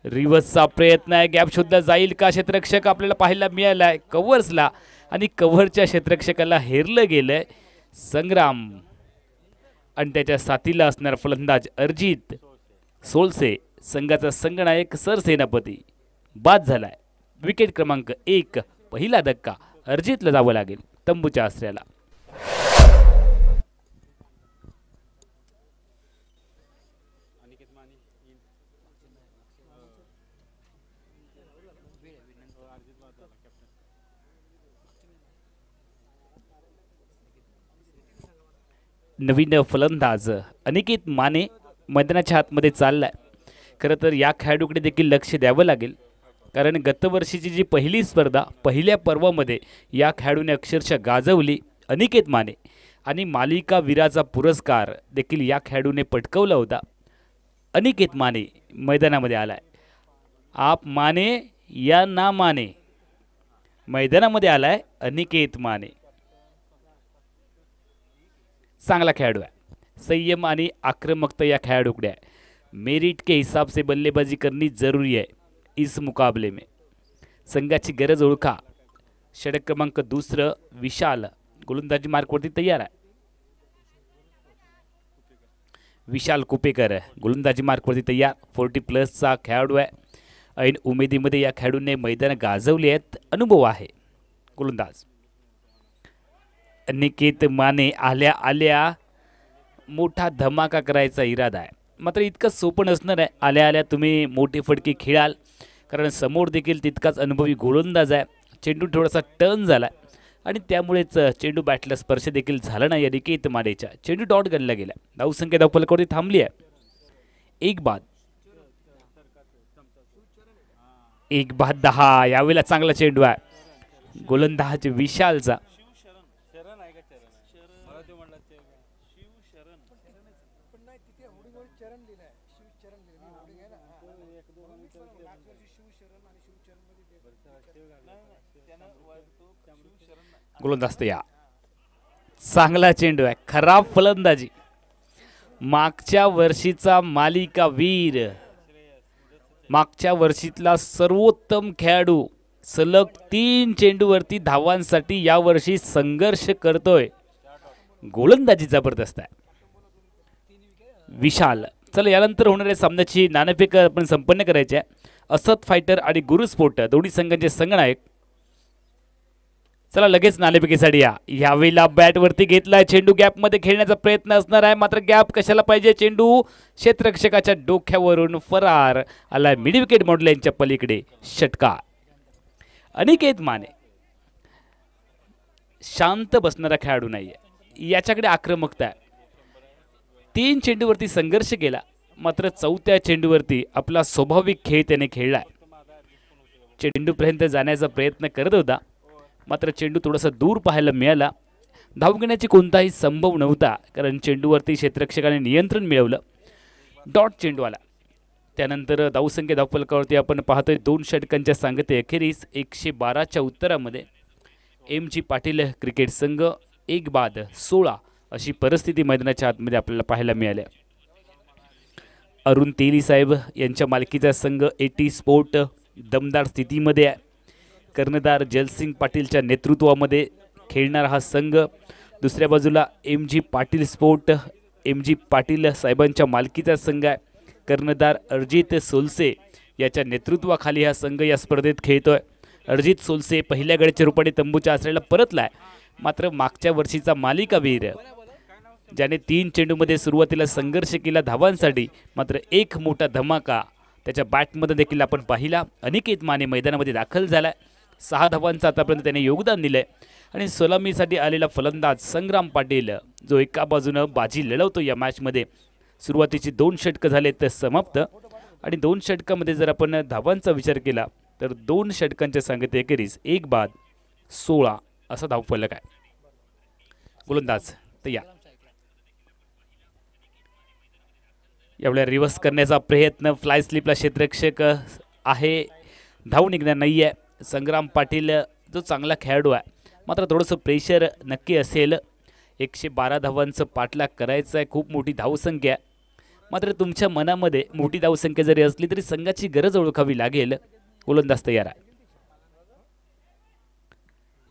रिव्हर्सचा प्रयत्न आहे, गॅप शोधला जाईल का? क्षेत्ररक्षक आपल्याला पाहायला मिळालाय कव्हर्सला आणि कव्हरच्या क्षेत्ररक्षकाला हेरलं गेलंय संग्राम आणि त्याच्या साथीला असणार फलंदाज अर्जित सोलसे. संघाचा संघनायक सरसेनापती बाद झालाय. विकेट क्रमांक 1 पहिला धक्का अर्जितला जावं लागेल तंबूच्या आसऱ्याला. नवीन फलंदाज अनिकेत माने मैदानाच्या आतमध्ये चाललाय. खरं तर या खेळाडूकडे देखील लक्ष द्यावं लागेल, कारण गतवर्षीची जी पहिली स्पर्धा पहिल्या पर्वामध्ये या खेळाडूने अक्षरशः गाजवली. अनिकेत माने आणि मालिका वीराचा पुरस्कार देखील या खेळाडूने पटकवला होता. अनिकेत माने मैदानामध्ये आलाय. आप माने या ना माने, मैदानामध्ये आलाय अनिकेत माने. चांगला खेळाडू आहे. संयम आणि आक्रमकता या खेळाडूकडे आहे. मेरिट के हिसाब से बल्लेबाजी करनी जरूरी है इस मुकाबले में. संघाची गरज ओळखा. षटक क्रमांक 2 विशाल गोलंदाजी मार्कवरती तयार आहे. विशाल कुपेकर गोलंदाजी मार्कवरती तयार. 40+ खेळाडू आहे. ऐन उमेदीमध्ये या खेळाडूने मैदान गाजवले आहेत. अनुभव आहे गोलंदाज. अनिकेत माने आल्या आल्या मोठा धमाका करायचा इरादा आहे. मात्र इतकं सोपं नसणार आहे. आल्या आल्या तुम्ही मोठी फटकी खेळाल, कारण समोर देखील तितकाच अनुभवी गोलंदाज आहे. चेंडू थोडासा टर्न झाला आणि त्यामुळेच चेंडू बॅटला स्पर्श देखील झाला नाही अनिकेत मानेच्या. चेंडू डॉट गणला गेला. धावसंख्या धावफलकावरती थांबली आहे. एक बाद 10. यावेळेला चांगला चेंडू आहे गोलंदाज विशालचा. गोलंदाज तयार. चांगला चेंडू आहे. खराब फलंदाजी. मागच्या वर्षीचा मालिका वीर, मागच्या वर्षीतला सर्वोत्तम खेळाडू सलग 3 चेंडूवरती धावांसाठी यावर्षी संघर्ष करतोय. गोलंदाजी जबरदस्त आहे विशाल. चला यानंतर होणाऱ्या सामन्याची नाणेफेक आपण संपन्न करायची आहे. असद फायटर आणि गुरु स्पोर्ट दोन्ही संघांचे संघनायक. चला लगेच नाणेफेकीसाठी या. यावेळेला बॅटवरती घेतलाय चेंडू. गॅपमध्ये खेळण्याचा प्रयत्न असणार आहे, मात्र गॅप कशाला पाहिजे. चेंडू क्षेत्ररक्षकाच्या डोक्यावरून फरार आलाय मिड विकेट मोडल्यांच्या पलीकडे. षटकार. अनिकेत माने शांत बसणारा खेळाडू नाहीये. याच्याकडे आक्रमकता आहे. 3 चेंडूवरती संघर्ष केला, मात्र 4थ्या चेंडूवरती आपला स्वाभाविक खेळ त्याने खेळलाय. चेंडूपर्यंत जाण्याचा प्रयत्न करत होता, मात्र चेंडू थोडासा दूर पाहायला मिळाला. धाव घेण्याची कोणताही संभव नव्हता, कारण चेंडूवरती क्षेत्ररक्षकाने नियंत्रण मिळवलं. डॉट चेंडू आला. त्यानंतर धावसंख्या धावफलकावरती आपण पाहतोय 2 षटकांच्या सांगते अखेरीस 112च्या उत्तरामध्ये MG पाटील क्रिकेट संघ 1 बाद 16 अशी परिस्थिती मैदानाच्या आतमध्ये आपल्याला पाहायला मिळाली. अरुण तेली साहेब यांच्या मालकीचा संघ AT स्पोर्ट दमदार स्थितीमध्ये आहे. कर्णधार जलसिंग पाटीलच्या नेतृत्वामध्ये खेळणारा हा संघ. दुसऱ्या बाजूला MG Patil sport, MG Patil साहेबांच्या मालकीचा संघ आहे. कर्णधार अर्जित सोलसे याच्या नेतृत्वाखाली हा संघ या स्पर्धेत खेळतोय. अर्जित सोलसे पहिल्या गड्याच्या रूपाने तंबूच्या आसऱ्याला परतलाय, मात्र मागच्या वर्षीचा मालिकावीर ज्याने 3 चेंडूमध्ये सुरुवातीला संघर्ष केला धावांसाठी, मात्र एक मोठा धमाका त्याच्या बॅटमध्ये देखील आपण पाहिला. अनिकेत माने मैदानामध्ये दाखल झालाय. 6 धावांचं आतापर्यंत त्याने योगदान दिलंय. आणि सलामीसाठी आलेला फलंदाज संग्राम पाटील जो एका बाजूनं बाजी लढवतो या मॅचमध्ये. सुरुवातीची 2 षटकं झाले तर समाप्त, आणि 2 षटकामध्ये जर आपण धावांचा विचार केला तर 2 षटकांच्या सांगते अखेरीस 1 बाद 16 असा धावफलक आहे. गोलंदाज तयार. यावेळेला रिव्हर्स करण्याचा प्रयत्न. फ्लाय स्लिपला क्षेत्ररक्षक आहे, धाव निघणार नाही आहे. संग्राम पाटील जो चांगला खेळाडू आहे, मात्र थोडंसं प्रेशर नक्की असेल. 112 धावांचं पाठलाग करायचं आहे. खूप मोठी धावसंख्या आहे, मात्र तुमच्या मनामध्ये मोठी धावसंख्या जरी असली तरी संघाची गरज ओळखावी लागेल. गोलंदाज तयार आहे.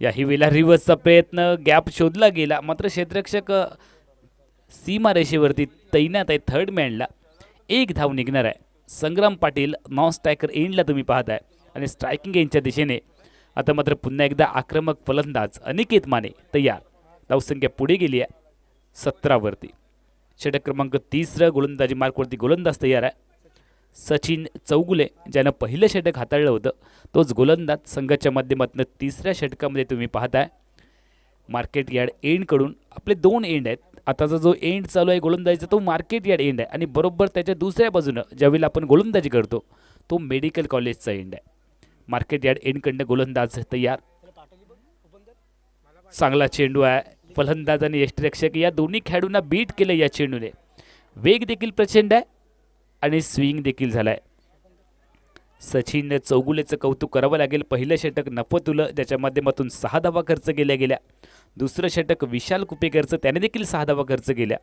याही वेळेला रिव्हर्सचा प्रयत्न, गॅप शोधला गेला, मात्र क्षेत्ररक्षक सीमारेषेवरती तैनात आहे. थर्ड मॅनला एक धाव निघणार आहे. संग्राम पाटील नॉन स्ट्रायकर एंडला तुम्ही पाहताय आणि स्ट्रायकिंग एंडच्या दिशेने आता मात्र पुन्हा एकदा आक्रमक फलंदाज अनिकेत माने तयार. धावसंख्या पुढे गेली आहे 17 वरती. षटक क्रमांक 30 गोलंदाजी मार्कवरती गोलंदाज तयार आहे. सचिन चौगुले ज्यानं पहिलं षटक हाताळलं होतं तोच गोलंदाज संघाच्या माध्यमातून तिसऱ्या षटकामध्ये तुम्ही पाहताय. मार्केट यार्ड एंडकडून आपले 2 एंड आहेत. आताचा जो एंड चालू आहे गोलंदाजीचा तो मार्केट यार्ड एंड आहे आणि बरोबर त्याच्या दुसऱ्या बाजूनं ज्यावेळेला आपण गोलंदाजी करतो तो मेडिकल कॉलेजचा एंड आहे. मार्केट यार्ड एंडकडनं गोलंदाज तयार. चांगला चेंडू आहे. फलंदाज आणि यष्टिरक्षक या दोन्ही खेळाडूंना बीट केलं या चेंडूने. वेग देखील प्रचंड आहे आणि स्विंग देखील झालाय. सचिन चौगुलेचं कौतुक करावं लागेल. पहिलं षटक नफतुलं ज्याच्या माध्यमातून 6 धावा खर्च केल्या गेल्या. दुसरं षटक विशाल कुपेकरचं त्याने देखील 6 धावा खर्च केल्या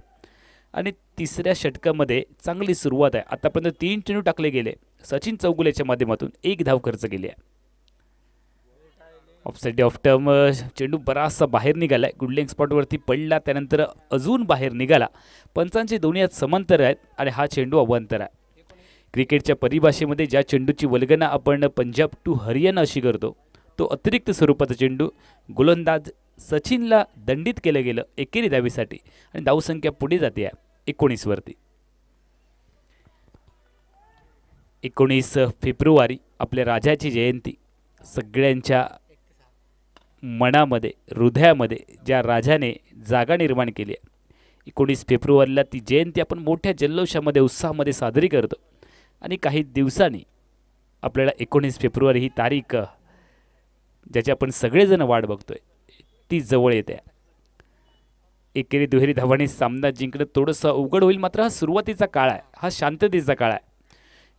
आणि तिसऱ्या षटकामध्ये चांगली सुरुवात आहे. आतापर्यंत 3 चेंडू टाकले गेले. सचिन चौगुलेच्या माध्यमातून 1 धाव खर्च केली आहे. ऑफसाइड ऑफ टर्म चेंडू बराचसा बाहेर निघालाय. गुडलिंग स्पॉटवरती पडला त्यानंतर अजून बाहेर निघाला. पंचांचे दोन्ही हात समांतर आहेत आणि हा चेंडू अवांतर आहे. क्रिकेटच्या परिभाषेमध्ये ज्या चेंडूची वल्गना आपण पंजाब टू हरियाणा अशी करतो तो अतिरिक्त स्वरूपाचा चेंडू गोलंदाज सचिनला दंडित केलं गेलं एकेरी धावेसाठी आणि धावसंख्या पुढे जाते आहे 19 वरती. 19 फेब्रुवारी आपल्या राजाची जयंती. सगळ्यांच्या मनामध्ये हृदयामध्ये ज्या राजाने जागा निर्माण केली आहे 19 फेब्रुवारीला ती जयंती आपण मोठ्या जल्लोषामध्ये उत्साहामध्ये साजरी करतो आणि काही दिवसांनी आपल्याला 19 फेब्रुवारी ही तारीख ज्याची आपण सगळेजण वाट बघतोय ती जवळ येते. एकेरी दुहेरी धावांनी सामना जिंकणं थोडंसं अवघड होईल. मात्र हा सुरुवातीचा काळ आहे. हा शांततेचा काळ आहे.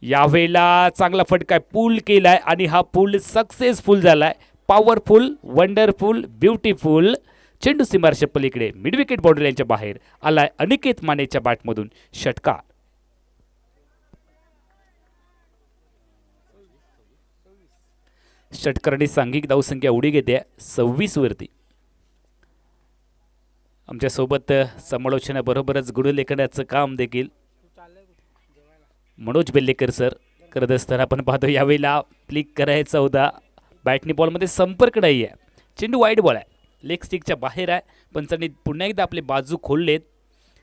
यावेळेला चांगला फटका पूल केलाय आणि हा पूल सक्सेसफुल झालाय. Powerful, wonderful, beautiful. चेंडू सीमारेषे पलीकडे मिड विकेट बाउंड्री लाईनच्या बाहेर आलाय. अनिकेत मानेच्या बॅटमधून षटकार. षटकारांनी सांघिक धावसंख्या उडी घेते 26 वरती. आमच्यासोबत समालोचनाबरोबरच गुणलेखनाचं काम देखील मनोज बेल्लेकर सर करत असताना आपण पाहतो यावेळेला क्लिक करायचा होता. बॅटनी बॉलमध्ये संपर्क नाही आहे. चेंडू वाईड बॉल आहे. लेग स्टिकच्या बाहेर आहे. पंचांनी पुन्हा एकदा आपले बाजू खोललेत.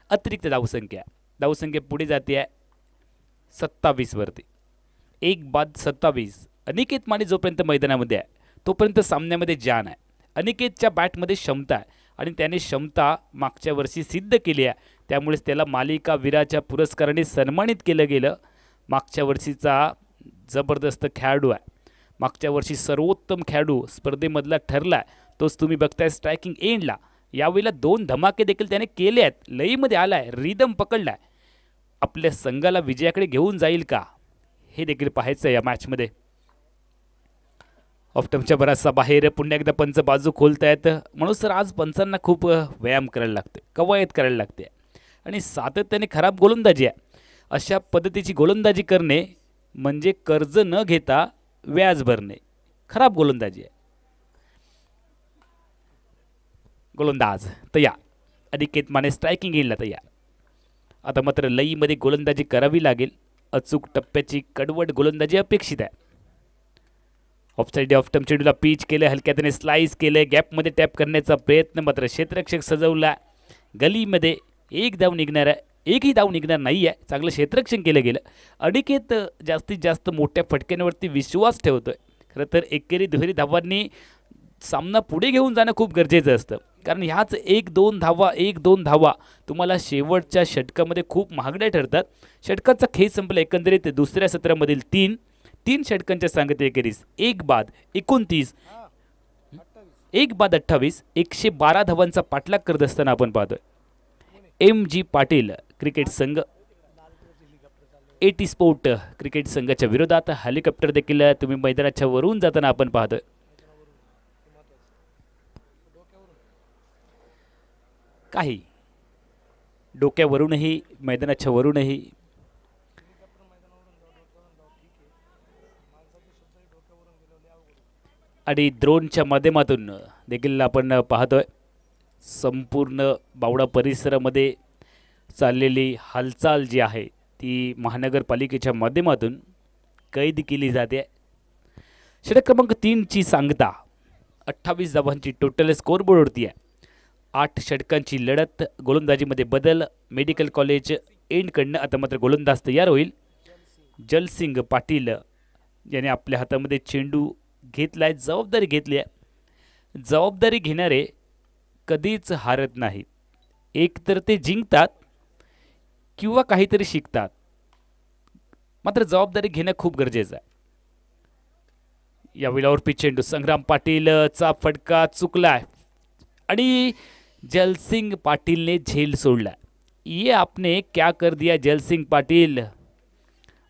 अतिरिक्त धावसंख्या पुढे जाते आहे 27 वरती. 1 बाद 27. अनिकेत माने जोपर्यंत मैदानामध्ये आहे तोपर्यंत सामन्यामध्ये जान आहे. अनिकेतच्या बॅटमध्ये क्षमता आहे आणि त्याने क्षमता मागच्या वर्षी सिद्ध केली आहे. त्यामुळेच त्याला मालिका वीराच्या पुरस्काराने सन्मानित केलं गेलं. मागच्या वर्षीचा जबरदस्त खेळाडू आहे. मागच्या वर्षी सर्वोत्तम खेळाडू स्पर्धेमधला ठरला आहे. तोच तुम्ही बघताय स्ट्रायकिंग एंडला. यावेळेला 2 धमाके देखील त्याने केले आहेत. लईमध्ये आलाय, रिदम पकडलाय. आपल्या संघाला विजयाकडे घेऊन जाईल का हे देखील पाहायचं या मॅचमध्ये. ऑफ्टमच्या बराचसा बाहेर पुन्हा एकदा पंच बाजू खोलतायत. म्हणून सर आज पंचांना खूप व्यायाम करायला लागते, कवायत करायला लागते आणि सातत्याने खराब गोलंदाजी आहे. अशा पद्धतीची गोलंदाजी करणे म्हणजे कर्ज न घेता व्याज भरणे. खराब गोलंदाजी आहे. गोलंदाज तयार. अनिकेत माने स्ट्रायकिंग एंडला तयार. आता मात्र लईमध्ये गोलंदाजी करावी लागेल. अचूक टप्प्याची कडवट गोलंदाजी अपेक्षित आहे. ऑफसाइड ऑफ टर्म चेंडूला पिच केलं, हलक्याने स्लाइस केलं. गॅपमध्ये टॅप करण्याचा प्रयत्न मात्र क्षेत्ररक्षक सजवला. गलीमध्ये 1 धाव निघणार आहे. एकही धाव निघणार नाही आहे. चांगलं क्षेत्ररक्षण केलं गेलं. अनिकेत जास्तीत जास्त मोठ्या फटक्यांवरती विश्वास ठेवतोय. खरं तर एकेरी दुहेरी धावांनी सामना पुढे घेऊन जाणं खूप गरजेचं असतं. कारण ह्याच 1-2 धावा तुम्हाला शेवटच्या षटकामध्ये खूप महागड्या ठरतात. षटकाचा खेळ संपला. एकंदरीत दुसऱ्या सत्रामधील 3 षटकांच्या सांगते एकेरीस 1 बाद 29, 1 बाद 28, 112 धावांचा पाठलाग करत असताना आपण पाहतोय. MG पाटील क्रिकेट संघ एटी स्पोर्ट क्रिकेट संघाच्या विरोधात हेलिकॉप्टर देखील तुम्ही मैदानाच्या वरून जाताना आपण पाहतोय. काही डोक्यावरूनही मैदानाच्या वरूनही आणि ड्रोनच्या माध्यमातून देखील आपण पाहतोय संपूर्ण बावडा परिसरामध्ये चाललेली हालचाल जी आहे ती महानगरपालिकेच्या माध्यमातून कैद केली जाते. षटक क्रमांक 3ची सांगता 28 धावांची टोटल स्कोअरबोर्डवरती आहे. 8 षटकांची लढत. गोलंदाजीमध्ये बदल. मेडिकल कॉलेज एंडकडनं आता मात्र गोलंदाज तयार होईल. जलसिंग पाटील याने आपल्या हातामध्ये चेंडू घेतलाय, जबाबदारी घेतली आहे. जबाबदारी घेणारे कधीच हारत नाहीत. एक तर ते जिंकतात किंवा काहीतरी शिकतात, मात्र जबाबदारी घेणं खूप गरजेचं आहे. या वेळावर चेंडू संग्राम पाटीलचा फटका चुकलाय आणि जलसिंग पाटिल ने झेल सोडला. ये आपने क्या कर दिया जलसिंग पाटिल,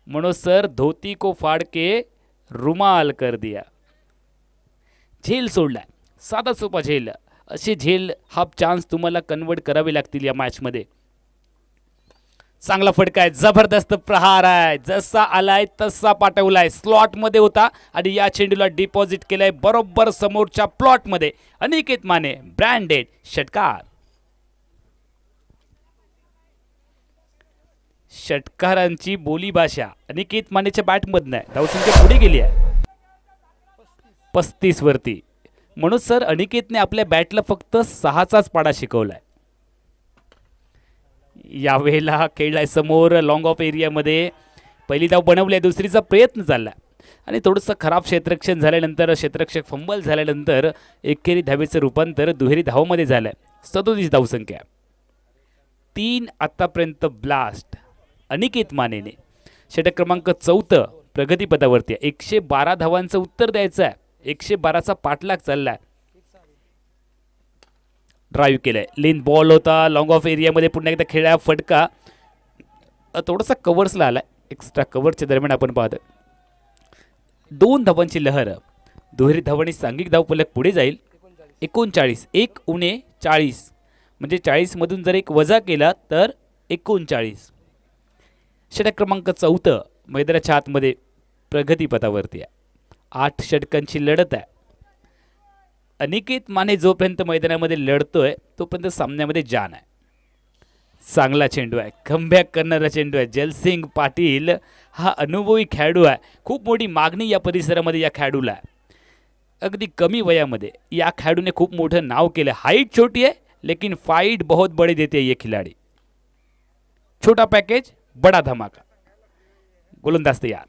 मनोज सर धोती को फाड़ के रुमाल कर दिया. झेल सोडलाय, साधा सोपा झेल. असे झेल हाफ चान्स तुम्हाला कन्वर्ट करावे लागतील या मॅचमध्ये. चांगला फटका आहे, जबरदस्त प्रहार आहे, जसा आलाय तसा पाठवलाय. स्लॉट मध्ये होता आणि या चेंडूला डिपॉझिट केलाय बरोबर समोरच्या प्लॉट मध्ये. अनिकेत माने ब्रँडेड षटकार. षटकारांची बोलीभाषा अनिकेत मानेच्या बॅटमधनं आहे. धावसंख्या पुढे गेली आहे 35 वरती. म्हणून सर अनिकेतने आपल्या बॅटला फक्त 6चाच पाडा शिकवलाय. यावेळेला खेळलाय समोर लॉंग ऑफ एरियामध्ये. पहिली धाव बनवली, दुसरीचा प्रयत्न चालला आणि थोडंसं खराब क्षेत्ररक्षण झाल्यानंतर, क्षेत्ररक्षक फंबल झाल्यानंतर एकेरी धावेचं रूपांतर दुहेरी धावामध्ये झालंय. 37 धावसंख्या. 3 आतापर्यंत ब्लास्ट अनिकेत मानेने. षटक क्रमांक 4 प्रगतीपथावरती. 112 धावांचं उत्तर द्यायचं आहे. 112चा पाठलाग चाललाय. ड्राईव्ह केलाय, लेन बॉल होता लॉंग ऑफ एरियामध्ये. पुन्हा एकदा खेळला फटका थोडासा कव्हर्सला आलाय. एक्स्ट्रा कव्हरच्या दरम्यान आपण पाहतोय 2 धावांची लहर. दुहेरी धावांनी सांघिक धावफलक पुढे जाईल. 39 1 उणे 40 म्हणजे 40 मधून जर एक वजा केला तर 39. षटक क्रमांक 4 मैदानाच्या आतमध्ये प्रगतीपथावरती आहे. 8 षटकांची लढत आहे. अनिकेत माने जोपर्यंत मैदानामध्ये लढतोय तोपर्यंत सामन्यामध्ये जान आहे. चांगला चेंडू आहे, कमबॅक करणारा चेंडू आहे. जलसिंग पाटील हा अनुभवी खेळाडू आहे. खूप मोठी मागणी या परिसरामध्ये या खेळाडूला आहे. अगदी कमी वयामध्ये या खेळाडूने खूप मोठं नाव केलं. हाईट छोटी है लेकिन फाइट बहुत बड़ी देते हैं ये खिलाड़ी. छोटा पैकेज बड़ा धमाका. गोलंदाज तयार.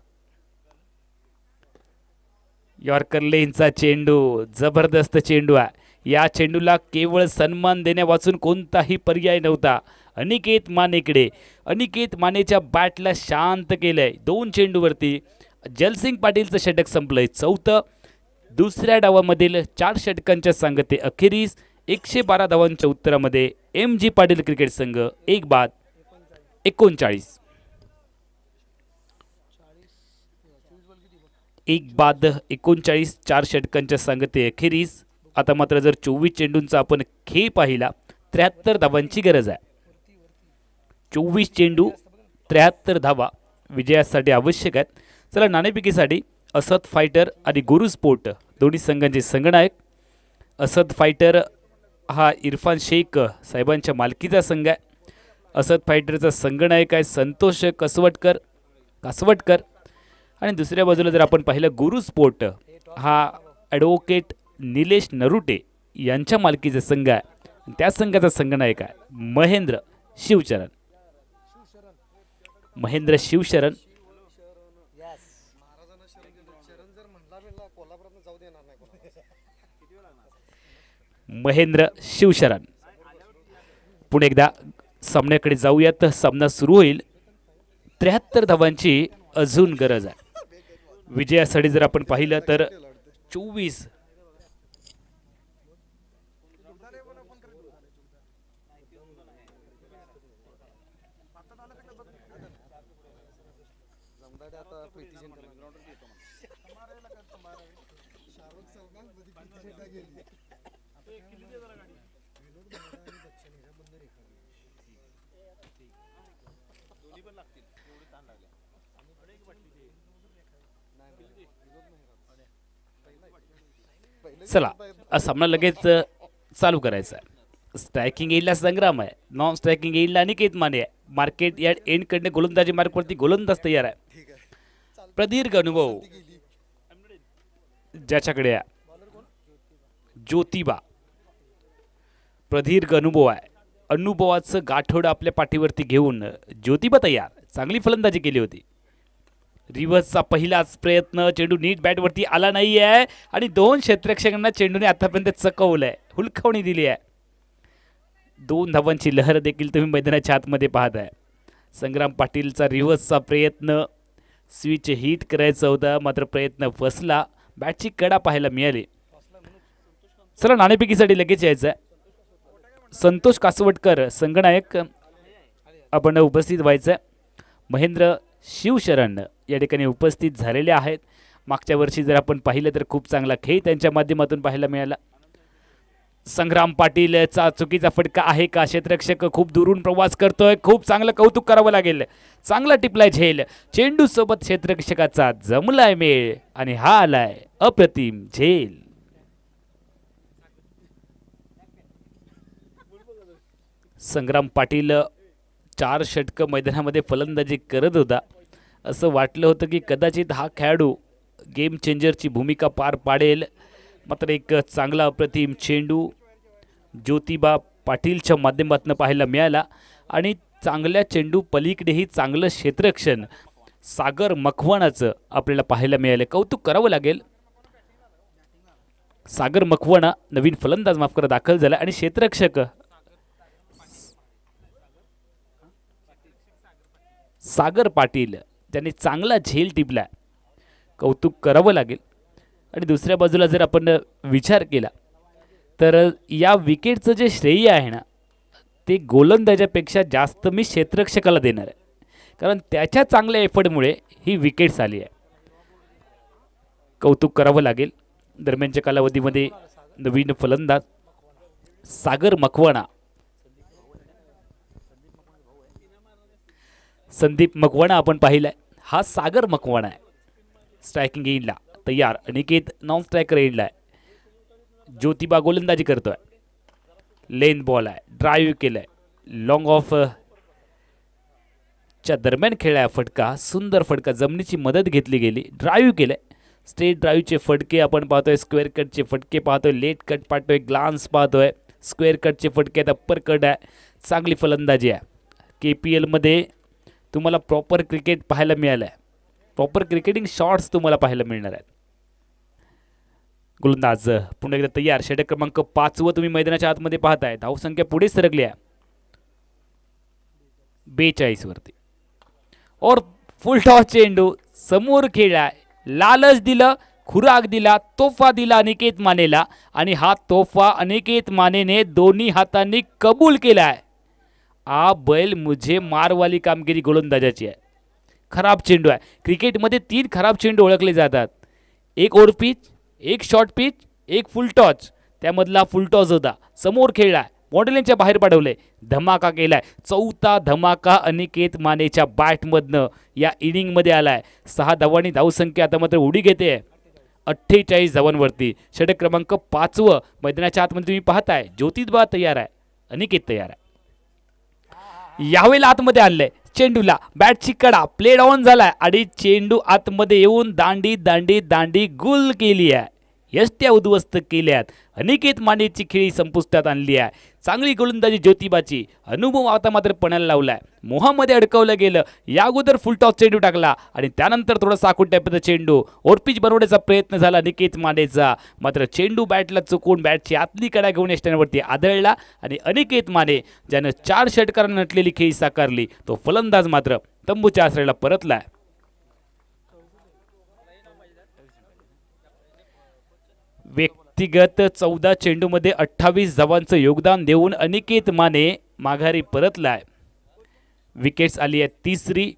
यॉर्कर लेनचा चेंडू जबरदस्त चेंडू आहे. या चेंडूला केवळ सन्मान देण्यावाचून कोणताही पर्याय नव्हता अनिकेत मानेकडे. अनिकेत मानेच्या बॅटला शांत केलंय. 2 चेंडूवरती जलसिंग पाटीलचं षटक संपलंय. 4 दुसऱ्या डावामधील 4 षटकांच्या सांगते अखेरीस 112 धावांच्या उत्तरामध्ये MG पाटील क्रिकेट संघ 1 बाद 39. 1 बाद 39 4 षटकांच्या सांगते अखेरीस. आता मात्र जर 24 चेंडूंचा आपण खेळ पाहिला 73 धावांची गरज आहे. 24 चेंडू 73 धावा विजयासाठी आवश्यक आहेत. चला नाणेफेकीसाठी असद फायटर आणि गुरु स्पोर्ट दोन्ही संघांचे संघनायक. असद फायटर हा इरफान शेख साहेबांच्या मालकीचा संघ आहे. असद फायटरचा संघनायक आहे संतोष कासवटकर आणि दुसऱ्या बाजूला जर आपण पाहिलं गुरु स्पोर्ट हा ॲडव्होकेट निलेश नरुटे यांच्या मालकीचा संघ आहे. त्या संघाचा संघनायक आहे महेंद्र शिवशरण. महेंद्र शिवशरण. पुन्हा एकदा सामन्याकडे जाऊयात. सामना सुरू होईल. 73 धावांची अजून गरज आहे विजयासाठी. जर आपण पाहिलं तर 24 नाही चला हा सामना लगेच चालू करायचा आहे. स्ट्रायकिंग एंडला संग्राम आहे, नॉन स्ट्रायकिंग एंडला अनिकेत माने आहे. मार्केट यार्ड एंडकडे गोलंदाजी मार्कवरती गोलंदाज तयार आहे. प्रदीर्घ अनुभव ज्याच्याकडे आहे ज्योतिबा. प्रदीर्घ अनुभव आहे, अनुभवाचं गाठोडं आपल्या पाठीवरती घेऊन ज्योतिबा तयार. चांगली फलंदाजी केली होती. रिव्हर्सचा पहिलाच प्रयत्न, चेंडू नीट बॅटवरती आला नाही आहे आणि 2 क्षेत्ररक्षकांना चेंडूने आतापर्यंत चकवलंय, हुलकावणी दिली आहे. 2 धावांची लहर देखील तुम्ही मैदानाच्या आतमध्ये पाहताय. संग्राम पाटीलचा रिव्हर्सचा प्रयत्न, स्विच हिट करायचा होता मात्र प्रयत्न फसला. बॅटची कडा पाहायला मिळाली. चला नाणेफेकीसाठी लगेच यायचं आहे. संतोष कासवटकर संगनायक आपण उपस्थित व्हायचं आहे. महेंद्र शिवशरण या ठिकाणी उपस्थित झालेले आहेत. मागच्या वर्षी जर आपण पाहिलं तर खूप चांगला खेळ त्यांच्या माध्यमातून पाहायला मिळाला. संग्राम पाटीलचा चुकीचा फटका आहे का? क्षेत्ररक्षक खूप दुरून प्रवास करतोय, खूप चांगलं कौतुक करावं लागेल. चांगला टिपलाय झेल, चेंडू सोबत क्षेत्ररक्षकाचा जमलाय मेळ आणि हा आलाय अप्रतिम झेल. संग्राम पाटील 4 षटकं मैदानामध्ये फलंदाजी करत होता. असं वाटलं होतं की कदाचित हा खेळाडू गेम चेंजरची भूमिका पार पाडेल, मात्र एक चांगला अप्रतिम चेंडू ज्योतिबा पाटीलच्या माध्यमातून पाहायला मिळाला आणि चांगल्या चेंडू पलीकडेही चांगलं क्षेत्ररक्षण सागर मखवानाचं आपल्याला पाहायला मिळालं. कौतुक करावं लागेल. सागर मखवाना नवीन फलंदाज माफ करा दाखल झाला आणि क्षेत्ररक्षक सागर पाटील त्यांनी चांगला झेल टिपला, कौतुक करावं लागेल. आणि दुसऱ्या बाजूला जर आपण विचार केला तर या विकेटचं जे श्रेय आहे ना ते गोलंदाजापेक्षा जास्त मी क्षेत्ररक्षकाला देणार आहे, कारण त्याच्या चांगल्या एफर्टमुळे ही विकेट्स आली आहे. कौतुक करावं लागेल. दरम्यानच्या कालावधीमध्ये नवीन फलंदाज सागर मखवाना, संदीप मकवाना आपण पाहिलाय. हा सागर मकवाना आहे. स्ट्रायकिंग एंडला तयार, अनिकेत नॉन स्ट्रायकर एंडला आहे. ज्योतिबा गोलंदाजी करतोय. लेन बॉल आहे, ड्राईव्ह केलाय, लॉंग ऑफ च्या दरम्यान खेळलाय फटका, सुंदर फटका, जमिनीची मदत घेतली गेली, ड्राईव्ह केलाय. स्ट्रेट ड्राईव्हचे फटके आपण पाहतोय, स्क्वेअर कटचे फटके पाहतोय, लेट कट पाहतोय, ग्लान्स पाहतोय, स्क्वेअर कटचे फटके आहेत, अप्पर कट आहे. चांगली फलंदाजी आहे. KPL मध्ये तुम्हाला प्रॉपर क्रिकेट पाहायला मिळालं आहे. प्रॉपर क्रिकेटिंग शॉट्स तुम्हाला पाहायला मिळणार आहेत. गोलंदाज पुन्हा एकदा तयार. षटक क्रमांक 5 तुम्ही मैदानाच्या आतमध्ये पाहताय. धावसंख्या पुढे सरकली आहे 42 वरती. और फुल टॉस चेंडू समोर खेळलाय, लालच दिलं, खुराक दिला, तोफा दिला अनिकेत मानेला आणि हा तोफा अनिकेत मानेने दोन्ही हातांनी कबूल केलाय. आ बैल मुझे मारवाली कामगिरी गोलंदाजाची आहे. खराब चेंडू आहे. क्रिकेटमध्ये 3 खराब चेंडू ओळखले जातात. एक ओव्हर पिच, एक शॉर्ट पिच, एक फुल टॉच. त्यामधला फुल टॉस होता, समोर खेळलाय, मॉडेलिंगच्या बाहेर पाठवले, धमाका केलाय. 4था धमाका अनिकेत मानेच्या बॅटमधनं या इनिंगमध्ये आलाय. 6 धावांनी धावसंख्या आता मात्र उडी घेते 48 धावांवरती. षटक क्रमांक 5 मैदानाच्या आतमध्ये तुम्ही पाहताय. ज्योतिबा तयार आहे, अनिकेत तयार आहे. यावेळेला आतमध्ये आणलंय चेंडूला, बॅटची कडा, प्लेड ऑन झालाय आणि चेंडू आतमध्ये येऊन दांडी दांडी दांडी गुल केली आहे. यष्ट्या उद्ध्वस्त केल्यात. अनिकेत मानेची खेळी संपुष्टात आणली आहे. चांगली गोलंदाजी ज्योतिबाची. अनुभव आता मात्र पणाला लावलाय. मोहामध्ये अडकवलं गेलं. या अगोदर फुल टॉस चेंडू टाकला आणि त्यानंतर थोडा साकूट टाईपचा चेंडू ओरपीच बनवण्याचा प्रयत्न झाला अनिकेत मानेचा, मात्र चेंडू बॅटला चुकून बॅटची आतली कडा घेऊन यष्ट्यांवरती आदळला आणि अनिकेत माने ज्यानं 4 षटकांना नटलेली खेळी साकारली तो फलंदाज मात्र तंबूच्या आश्रयाला परतलाय. व्यक्तिगत 14 चेंडूमध्ये 28 धावांचं योगदान देऊन अनिकेत माने माघारी परतलाय. विकेट्स आली आहे 3री.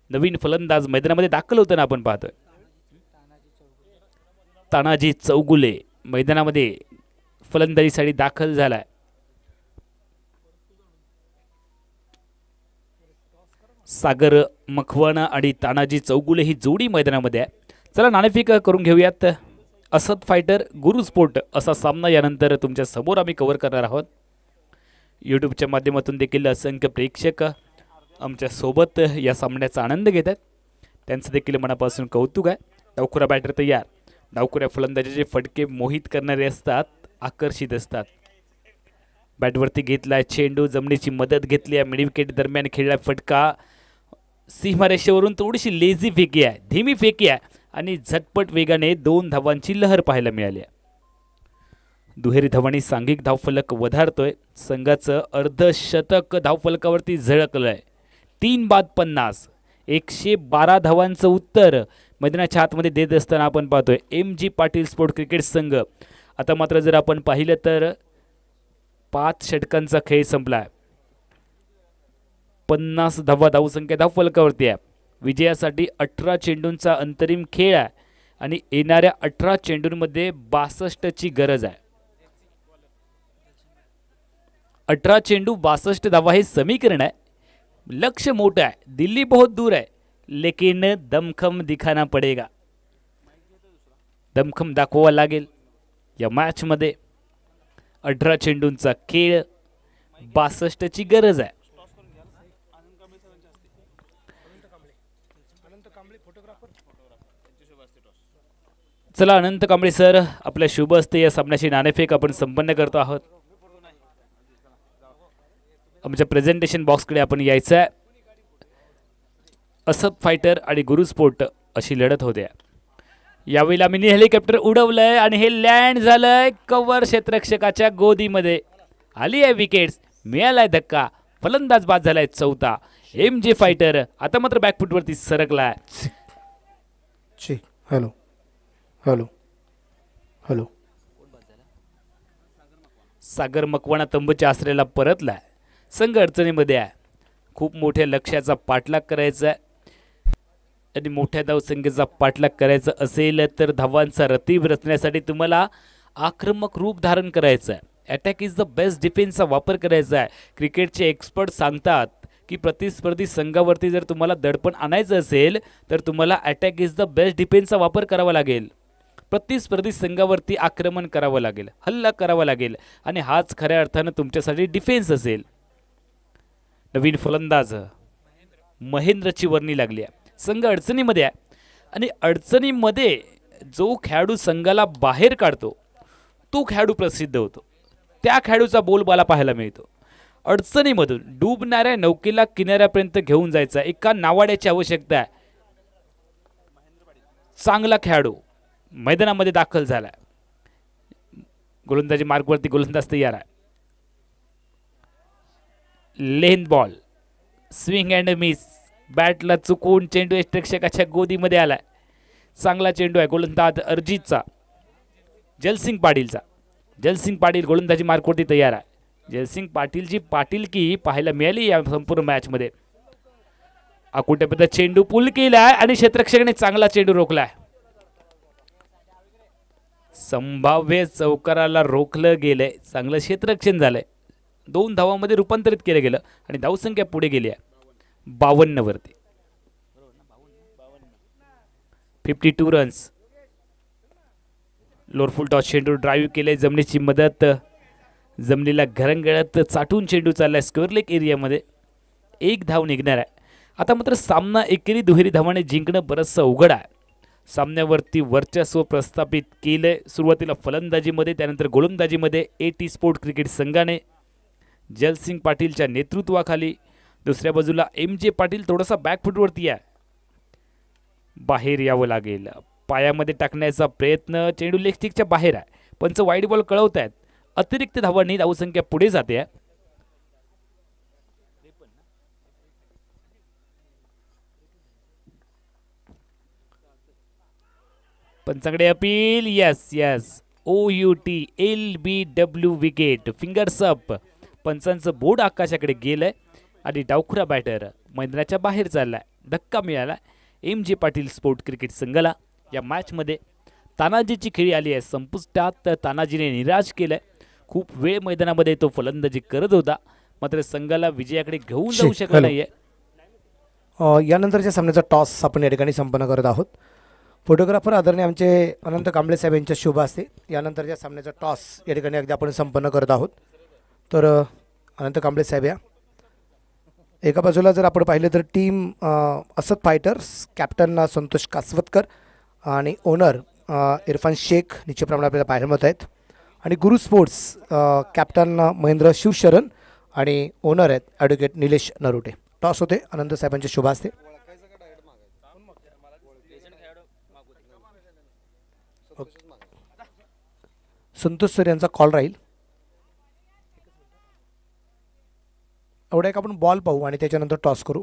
नवीन फलंदाज मैदानामध्ये दाखल होताना आपण पाहतोय. तानाजी चौगुले मैदानामध्ये फलंदाजीसाठी दाखल झालाय. सागर मखवाना आणि तानाजी चौगुले ही जोडी मैदानामध्ये आहे. चला नाणेफेक करून घेऊयात. असद फायटर गुरु स्पोर्ट असा सामना यानंतर तुमच्या समोर आम्ही कव्हर करणार आहोत. यूट्यूबच्या माध्यमातून देखील असंख्य प्रेक्षक आमच्या सोबत या सामन्याचा आनंद घेत आहेत. त्यांचं देखील मनापासून कौतुक आहे. डावखुरा बॅटर तयार. डावखुऱ्या फलंदाजाचे फटके मोहित करणारे असतात, आकर्षित असतात. बॅटवरती घेतलाय चेंडू, जमिनीची मदत घेतली आहे. मिड विकेट दरम्यान खेळला फटका सीमारेषेवरून थोडीशी लेझी फेकी आहे, धीमी फेकी आहे आणि झटपट वेगाने 2 धावांची लहर पाहायला मिळाली आहे. दुहेरी धावांनी सांघिक धावफलक वधारतोय. संघाचं अर्धशतक धावफलकावरती झळकलंय. 3 बाद 50, 112 धावांचं उत्तर मैदानाच्या आतमध्ये देत असताना आपण पाहतोय MG पाटील स्पोर्ट क्रिकेट संघ. आता मात्र जर आपण पाहिलं तर 5 षटकांचा खेळ संपलाय. 50 धावा धावसंख्या धावफलकावरती आहे. विजयासाठी 18 चेंडूंचा अंतरिम खेळ आहे आणि येणाऱ्या 18 चेंडूंमध्ये 62ची गरज आहे. 18 चेंडू 62 धावा हे समीकरण आहे. लक्ष्य मोठं आहे, दिल्ली बहुत दूर है, लेकिन दमखम दिखाना पडेगा. दमखम दाखवावा लागेल या मॅचमध्ये. 18 चेंडूंचा खेळ, 62ची गरज आहे. चला अनंत कांबळे सर, आपल्या शुभ हस्ते या सामन्याची नाणेफेक आपण संपन्न करतो आहोत. आमच्या प्रेझेंटेशन बॉक्सकडे आपण यायचं आहे. असद फायटर आणि गुरु स्पोर्ट अशी लढत होते. यावेळेला मिनी हेलिकॉप्टर उडवलंय आणि हे लँड झालंय कव्हर क्षेत्ररक्षकाच्या गोदीमध्ये. आली आहे विकेट्स, मिळालाय धक्का, फलंदाज बाद झालाय चौथा. MG फायटर आता मात्र बॅकफुटवरती सरकलाय. Hello hello hello. Sagar Makwana तंबूच्या आश्रयाला परतलाय. संघ अडचणीमध्ये आहे. खूप मोठ्या लक्ष्याचा पाठलाग करायचा आहे आणि मोठ्या धावसंख्येचा पाठलाग करायचा असेल तर धावांचा रतीब रचण्यासाठी तुम्हाला आक्रमक रूप धारण करायचं आहे. अटॅक इज द बेस्ट डिफेन्सचा वापर करायचा आहे. क्रिकेटचे एक्सपर्ट सांगतात की प्रतिस्पर्धी संघावरती जर तुम्हाला दडपण आणायचं असेल तर तुम्हाला अटॅक इज द बेस्ट डिफेन्सचा वापर करावा लागेल. प्रतिस्पर्धी संघावरती आक्रमण करावं लागेल, हल्ला करावा लागेल आणि हाच खऱ्या अर्थानं तुमच्यासाठी डिफेन्स असेल. नवीन फलंदाज महेंद्रची वर्णी लागली आहे. संघ अडचणीमध्ये आहे आणि अडचणीमध्ये जो खेळाडू संघाला बाहेर काढतो तो खेळाडू प्रसिद्ध होतो. त्या खेळाडूचा बोलबाला पाहायला मिळतो. अडचणीमधून डुबणाऱ्या नौकेला किनाऱ्यापर्यंत घेऊन जायचा एका नावाड्याची आवश्यकता आहे. चांगला खेळाडू मैदानामध्ये दाखल झालाय. गोलंदाजी मार्गवरती गोलंदाज तयार आहे. Length ball, swing and miss, बॅटला चुकून चेंडू यष्टिरक्षकाच्या गोदीमध्ये आलाय. चांगला चेंडू आहे गोलंदाज अर्जितचा, जलसिंग पाटीलचा. जलसिंग पाटील गोलंदाजी मार्गवरती तयार आहे. जलसिंग पाटीलची पाटीलकी पाहायला मिळाली या संपूर्ण मॅचमध्ये. अकुट्यापर्यंत चेंडू पुल केलाय आणि क्षेत्ररक्षकाने चांगला चेंडू रोखलाय. संभाव्य चौकाराला रोखलं गेलंय. चांगलं क्षेत्ररक्षण झालंय. 2 धावांमध्ये रूपांतरित केलं गेलं आणि धावसंख्या पुढे गेली आहे 52 वरती. 52 रन्स. लोअर फुल टॉस चेंडू ड्राईव्ह केले, जमिनीची मदत, जमिनीला घरंगळत चाटून चेंडू चाललाय स्क्वेअर लेग एरियामध्ये. 1 धाव निघणार आहे. आता मात्र सामना एकेरी दुहेरी धावाने जिंकणं बरंचसं अवघड आहे. सामन्यावरती वर्चस्व प्रस्थापित केलंय सुरुवातीला फलंदाजीमध्ये, त्यानंतर गोलंदाजीमध्ये AT स्पोर्ट क्रिकेट संघाने जलसिंग पाटीलच्या नेतृत्वाखाली. दुसऱ्या बाजूला MJ पाटील थोडासा बॅकफुटवरती आहे. बाहेर यावं लागेल. पायामध्ये टाकण्याचा प्रयत्न, चेंडू लेग स्टिकच्या बाहेर आहे. पंच वाईड बॉल कळवत आहेत. अतिरिक्त धावांनी धावसंख्या पुढे जाते. पंचाकडे appeal. Yes yes, OUT LBW wicket, fingers up. पंचांचं बोर्ड आकाशाकडे गेलंय आणि डावखुरा बॅटर मैदानाच्या बाहेर चाललाय. धक्का मिळाला MJ पाटील स्पोर्ट क्रिकेट संघाला. या मॅचमध्ये तानाजीची खेळी आली आहे संपुष्टात. तानाजीने निराश केलंय. खूप वेळ मैदानामध्ये तो फलंदाजी करत होता, मात्र संघाला विजयाकडे घेऊन जाऊ शकला नाहीये. यानंतरच्या सामन्याचा टॉस आपण या ठिकाणी संपन्न करत आहोत. फोटोग्राफर आदरणीय आमचे अनंत कांबळे साहेब यांच्या शुभ हस्ते यानंतरच्या सामन्याचा टॉस या ठिकाणी अगदी आपण संपन्न करत आहोत. तर अनंत कांबळे साहेब या एका बाजूला जर आपण पाहिलं तर team Asad fighters captain Santosh Kaswatkar आणि ओनर इरफान शेख निश्चितप्रमाणे आपल्याला पाहायला मिळत आहेत. आणि गुरु स्पोर्ट्स कॅप्टन महेंद्र शिवशरण आणि ओनर आहेत ॲडव्होकेट निलेश नरोटे. टॉस होते आनंद साहेबांच्या शुभ हस्ते. संतोष सर यांचा कॉल राहील. एवढा एक आपण बॉल पाहू आणि त्याच्यानंतर टॉस करू.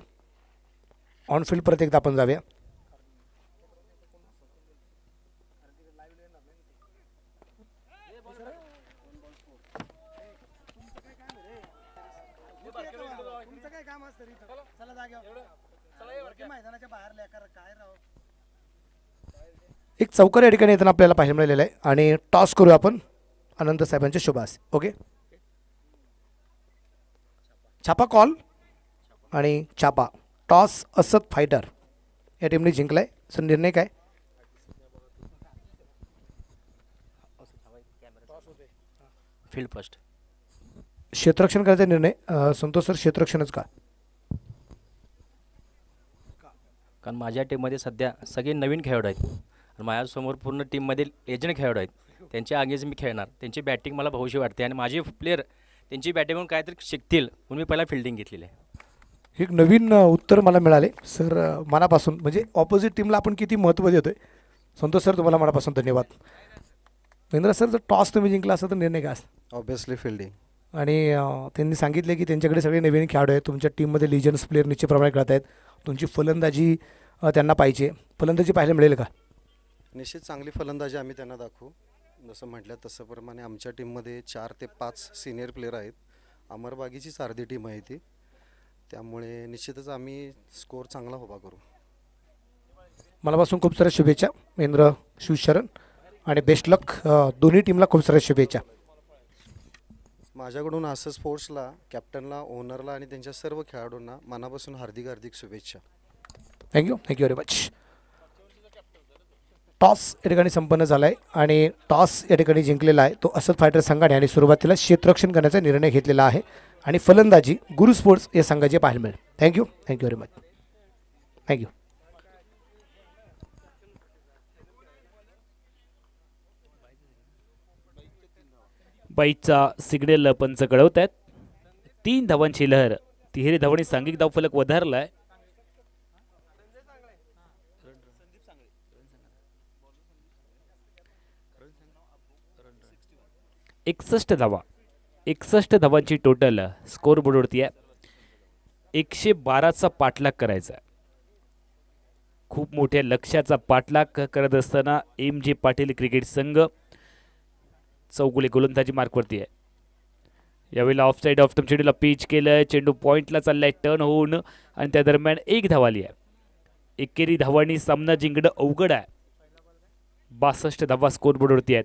ऑन फील्ड परत एकदा आपण जाऊया. एक चौकार या ठिकाणी येताना आपल्याला पाहायला मिळालेलं आहे आणि टॉस करू आपण आनंद साहेबांच्या शुभ हस्ते. ओके, छापा कॉल आणि छापा टॉस असद फायटर या टीमने जिंकलाय. सर निर्णय काय? Field first. क्षेत्ररक्षण करायचा निर्णय. संतोष सर क्षेत्ररक्षणच का? कारण माझ्या टीममध्ये सध्या सगळे नवीन खेळाडू आहेत आणि माझ्यासमोर पूर्ण टीममध्ये एजंट खेळाडू आहेत. त्यांच्या आगेच मी खेळणार. त्यांची बॅटिंग मला भविष्य वाटते आणि माझे प्लेयर त्यांची बॅटिंगवरून काहीतरी शिकतील म्हणून मी पहिला फिल्डिंग घेतलेली आहे. एक नवीन उत्तर मला मिळाले सर मनापासून. म्हणजे ऑपोजिट टीमला आपण किती महत्त्व देतोय. संतोष सर तुम्हाला मनापासून धन्यवाद. महेंद्र सर जर टॉस तुम्ही जिंकला असता तर निर्णय काय असता? Obviously fielding. आणि त्यांनी सांगितले की त्यांच्याकडे सगळे नवीन खेळाडू आहेत. तुमच्या टीममध्ये लिजन्स प्लेयर निश्चितप्रमाणे खेळत आहेत. तुमची फलंदाजी त्यांना पाहिजे. फलंदाजी पाहायला मिळेल का? निश्चित चांगली फलंदाजी आम्ही त्यांना दाखवू. जसं म्हटलं तसं प्रमाणे आमच्या टीममध्ये 4 ते 5 सिनियर प्लेयर आहेत. अमरबागीचीच अर्धी टीम आहे ती. त्यामुळे निश्चितच आम्ही स्कोअर चांगला उभा करू. मनापासून खूप साऱ्या शुभेच्छा महेंद्र शिवशरण आणि बेस्ट लक दोन्ही टीमला. खूप साऱ्या शुभेच्छा. माझ्याकडून असं स्पोर्ट्सला कॅप्टनला ओनरला आणि त्यांच्या सर्व खेळाडूंना मनापासून हार्दिक हार्दिक शुभेच्छा. Thank you very much. टॉस या ठिकाणी संपन्न झाला आहे आणि टॉस या ठिकाणी जिंकलेला आहे तो असद फायटर संघाने आणि सुरुवातीला क्षेत्ररक्षण करण्याचा निर्णय घेतलेला आहे आणि फलंदाजी गुरु स्पोर्ट्स या संघाचे पाहायला मिळेल. Thank you very much. थँक्यू. बाईचा सिग्नल पंच कळवत आहेत. 3 धावांची लहर. तिहेरी धावांनी सांघिक धावफलक वधारलाय. एकसष्ट धावा. 61 धावांची टोटल स्कोर बोर्डवरती आहे. 112चा पाठलाग करायचा. खूप मोठ्या लक्ष्याचा पाठलाग करत असताना MG पाटील क्रिकेट संघ चौगुले गोलंदाजी मार्कवरती आहे. यावेळेला ऑफ साईड ऑफ टर्म चेंडूला पिच केलंय. चेंडू पॉईंटला चाललाय टर्न होऊन आणि त्या दरम्यान 1 धाव आली आहे. एकेरी धावांनी सामना जिंकणं अवघड आहे. 62 धावा स्कोर बोर्डवरती आहेत.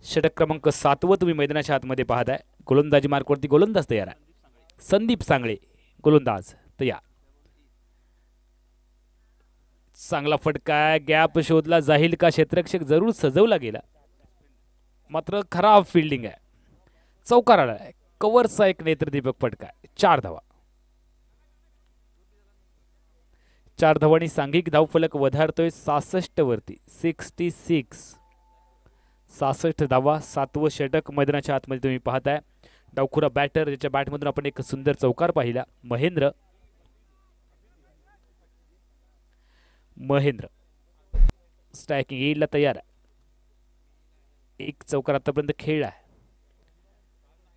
षटक क्रमांक 7 तुम्ही मैदानाच्या आतमध्ये पाहताय. गोलंदाजी मार्कवरती गोलंदाज तयार आहे. संदीप सांगळे गोलंदाज तयार. चांगला फटका. गॅप शोधला जाईल का? क्षेत्ररक्षक जरूर सजवला गेला मात्र खराब फिल्डिंग आहे. चौकार आला आहे. कव्हरचा एक नेत्रदीपक फटका आहे. 4 धावा. 4 धावांनी सांघिक धावफलक वधारतोय 66 वरती. 66. 66 धावा. 7वं षटक मैदानाच्या आतमध्ये तुम्ही पाहताय. डावखुरा बॅटर ज्याच्या बॅटमधून आपण एक सुंदर चौकार पाहिला. महेंद्र स्ट्रायकिंग येईला तयार आहे. एक चौकार आतापर्यंत खेळला आहे.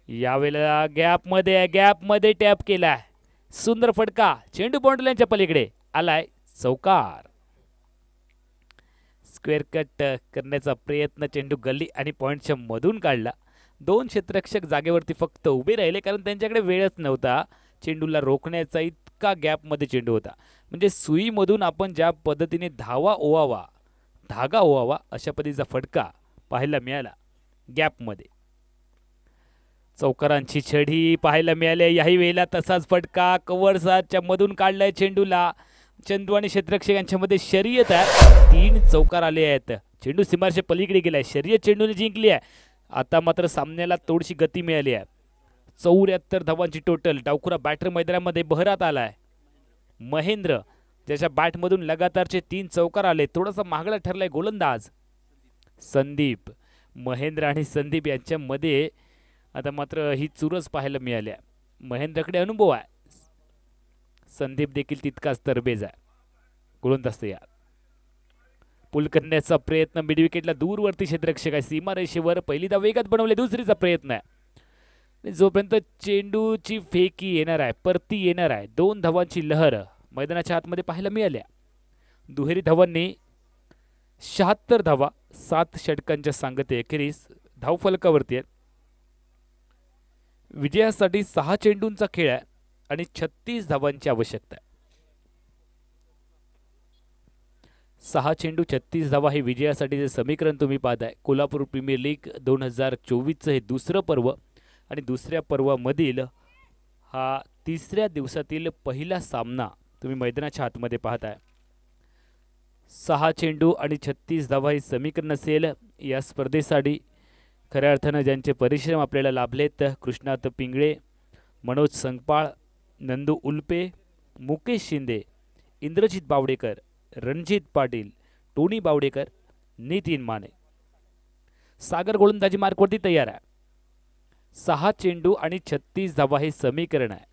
यावेळेला गॅपमध्ये टॅप केलाय. सुंदर फटका. चेंडू बाउंड्रीच्या पलीकडे आलाय. चौकार. स्क्वेअर कट करण्याचा प्रयत्न. चेंडू गल्ली आणि पॉइंटच्या मधून काढला. 2 क्षेत्ररक्षक जागेवरती फक्त उभे राहिले कारण त्यांच्याकडे वेळच नव्हता. चेंडूला रोखण्याचा इतका गॅपमध्ये चेंडू होता. म्हणजे सुईमधून आपण ज्या पद्धतीने धागा ओवावा अशा पद्धतीचा फटका पाहायला मिळाला गॅपमध्ये. चौकारांची छडी पाहायला मिळाली. याही वेळेला तसाच फटका कव्हरच्या मधून काढलाय चेंडूला. चंदू आणि क्षेत्ररक्षक यांच्यामध्ये शर्यत आहे. 3 चौकार आले आहेत. चेंडू सीमारेषे पलीकडे गेलाय. शर्यत चेंडूने जिंकली आहे. आता मात्र सामन्याला थोडीशी गती मिळाली आहे. 74 धावांची टोटल. डावखुरा बॅटर मैदानामध्ये बहरात आलाय. महेंद्र ज्याच्या बॅटमधून लगातारचे 3 चौकार आले. थोडासा महागडा ठरलाय गोलंदाज संदीप. महेंद्र आणि संदीप यांच्यामध्ये आता मात्र ही चुरस पाहायला मिळाली आहे. महेंद्रकडे अनुभव आहे. संदीप देखील तितकाच तरबेज आहे. गोलंदाज तयार. पुल करण्याचा प्रयत्न मिडविकेटला दूरवरती क्षेत्ररक्षक आहे. सीमारेषेवर पहिली धाव वेगात बनवले. दुसरीचा प्रयत्न आहे. जोपर्यंत चेंडूची फेकी येणार आहे, परती येणार आहे, 2 धावांची लहर मैदानाच्या आतमध्ये पाहायला मिळाल्या. दुहेरी धावांनी 76 धावा 7 षटकांच्या सांगते अखेरीस धावफलकावरती आहेत. विजयासाठी 6 चेंडूंचा खेळ आहे आणि 36 धावांची आवश्यकता आहे. 6 चेंडू 36 धावा हे विजयासाठीचे समीकरण तुम्ही पाहताय. कोल्हापूर प्रीमियर लीग 2024चं हे दुसरं पर्व आणि दुसऱ्या पर्वामधील हा 3ऱ्या दिवसातील पहिला सामना तुम्ही मैदानाच्या आतमध्ये पाहताय. 6 चेंडू आणि 36 धावा हे समीकरण असेल या स्पर्धेसाठी. खऱ्या अर्थानं ज्यांचे परिश्रम आपल्याला लाभलेत, कृष्णात पिंगळे, मनोज संगपाळ, नंदू उल्पे, मुकेश शिंदे, इंद्रजित बावडेकर, रणजित पाटील, टोनी बावडेकर, नितीन माने. सागर गोलंदाजी मार्कवरती तयार आहे. 6 चेंडू आणि 36 धावा हे समीकरण आहे.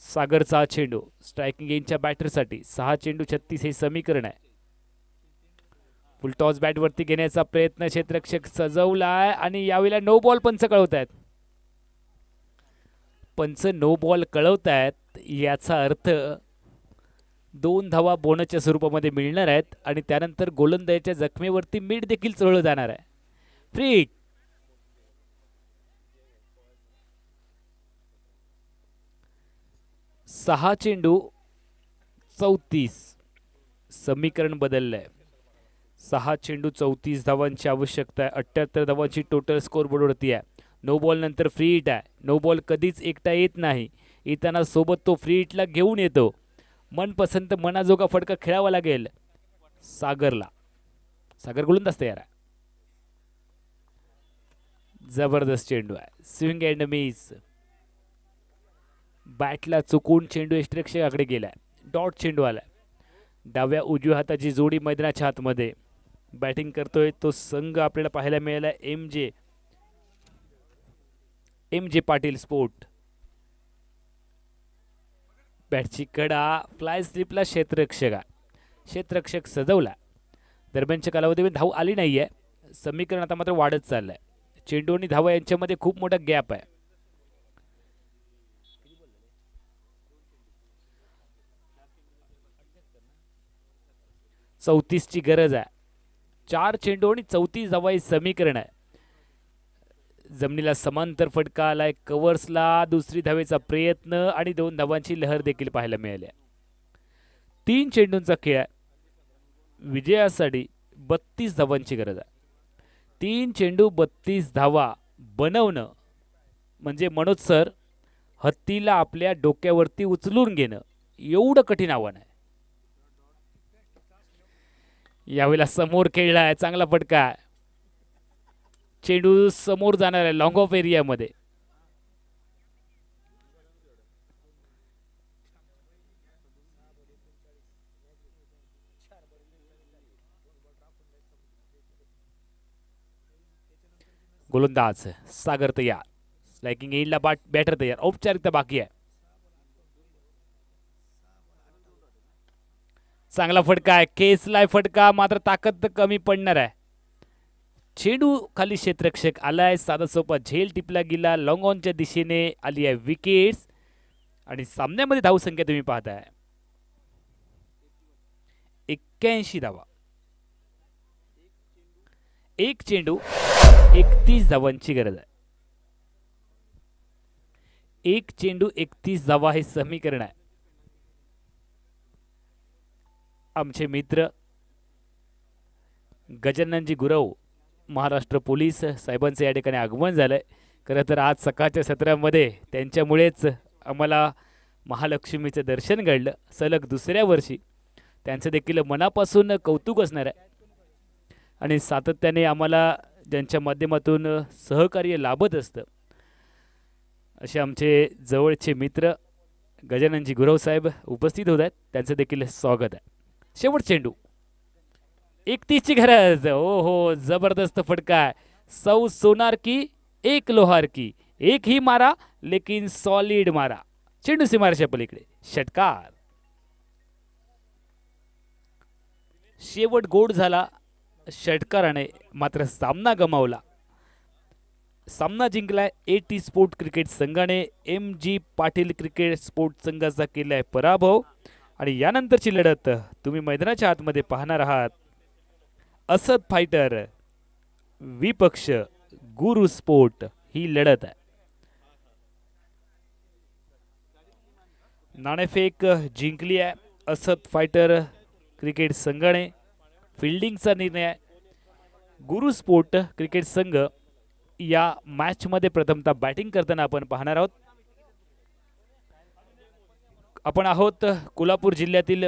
सागरचा चेंडू स्ट्रायकिंग एंडच्या बॅटरसाठी 6 चेंडू 36 हे समीकरण आहे. फुलटॉस बॅटवरती घेण्याचा प्रयत्न क्षेत्ररक्षक सजवलाय आणि यावेळेला नो बॉल पंच कळवतायत. पंच नो बॉल कळवतायत याचा अर्थ 2 धावा बोनसच्या स्वरूपामध्ये मिळणार आहेत आणि त्यानंतर गोलंदाजाच्या जखमेवरती मीठ देखील चढवलं जाणार आहे. Free hit. सहा चेंडू 34 समीकरण बदललंय. 6 चेंडू 34 धावांची आवश्यकता आहे. 78 धावांची टोटल स्कोर बोर्डवरती आहे. नो बॉल नंतर फ्री हिट आहे. नो बॉल कधीच एकटा येत नाही. येताना सोबत तो फ्री हिटला घेऊन येतो. मनपसंत मनाजोगा फटका खेळावा लागेल सागरला. सागर गोलंदाज तयार आहे. जबरदस्त चेंडू आहे. Swing and miss. बॅटला चुकून चेंडू यष्टिरक्षकाकडे गेलाय. डॉट चेंडू आलाय. डाव्या उजव्या हाताची जोडी मैदानाच्या आतमध्ये बॅटिंग करतोय तो संघ आपल्याला पाहायला मिळाला. M J Patil sport. बॅटची कडा फ्लाय स्लिपला क्षेत्ररक्षक सजवला. दरम्यानच्या कालावधीमध्ये धाव आली नाहीये. समीकरण आता मात्र वाढत चाललंय. चेंडू आणि धावा यांच्यामध्ये खूप मोठा गॅप आहे. ची गरज आहे. 4 चेंडू आणि 34 धावा हे समीकरण आहे. जमिनीला समांतर फटका आलाय. कव्हर्सला दुसरी धावेचा प्रयत्न आणि 2 धावांची लहर देखील पाहायला मिळाली. 3 चेंडूंचा खेळ आहे. विजयासाठी 32 धावांची गरज आहे. 3 चेंडू 32 धावा बनवणं म्हणजे मनोज सर हत्तीला आपल्या डोक्यावरती उचलून घेणं एवढं कठीण आव्हान आहे. यावेळेला समोर खेळलाय. चांगला फटका आहे. चेंडू समोर जाणार आहे लॉंग ऑफ एरियामध्ये. गोलंदाज सागर तयार. स्ट्रायकिंग एंडला बॅटर तयार. औपचारिकता बाकी आहे. चांगला फटका आहे. केसलाय फटका मात्र ताकद कमी पडणार आहे. चेंडू खाली क्षेत्ररक्षक आलाय. साधा सोपा झेल टिपला गेला. लॉंग ऑनच्या दिशेने आली आहे विकेट्स आणि सामन्यामध्ये धावसंख्या तुम्ही पाहताय 81 धावा. 1 चेंडू 31 धावांची गरज आहे. 1 चेंडू 31 धावा हे समीकरण आहे. आमचे मित्र गजाननजी गुरव महाराष्ट्र पोलीस साहेबांचे या ठिकाणी आगमन झालंय. खरं तर आज सकाळच्या सत्रामध्ये त्यांच्यामुळेच आम्हाला महालक्ष्मीचं दर्शन घडलं सलग दुसऱ्या वर्षी. त्यांचं देखील मनापासून कौतुक असणार आहे आणि सातत्याने आम्हाला ज्यांच्या माध्यमातून सहकार्य लाभत असतं असे आमचे जवळचे मित्र गजाननजी गुरव साहेब उपस्थित होत आहेत. त्यांचं देखील स्वागत आहे. शेवट चेंडू 31ची गरज. ओ हो, जबरदस्त फटका आहे. सौ सोनार की एक लोहार की, एक ही मारा लेकिन सॉलिड मारा. चेंडू सीमारेषा पलीकडे षटकार. शेवट गोड झाला षटकाराने, मात्र सामना गमावला. सामना जिंकलाय AT स्पोर्ट क्रिकेट संघाने. MG पाटील क्रिकेट स्पोर्ट संघाचा केलाय पराभव. आणि यानंतरची लढत तुम्ही मैदानाच्या आतमध्ये पाहणार आहात. असद फायटर विपक्ष गुरु स्पोर्ट ही लढत आहे. नाणेफेक जिंकली आहे असद फायटर क्रिकेट संघाने. फिल्डिंगचा निर्णय आहे. गुरु स्पोर्ट क्रिकेट संघ या मॅचमध्ये प्रथमतः बॅटिंग करताना आपण पाहणार आहोत. आपण आहोत कोल्हापूर जिल्ह्यातील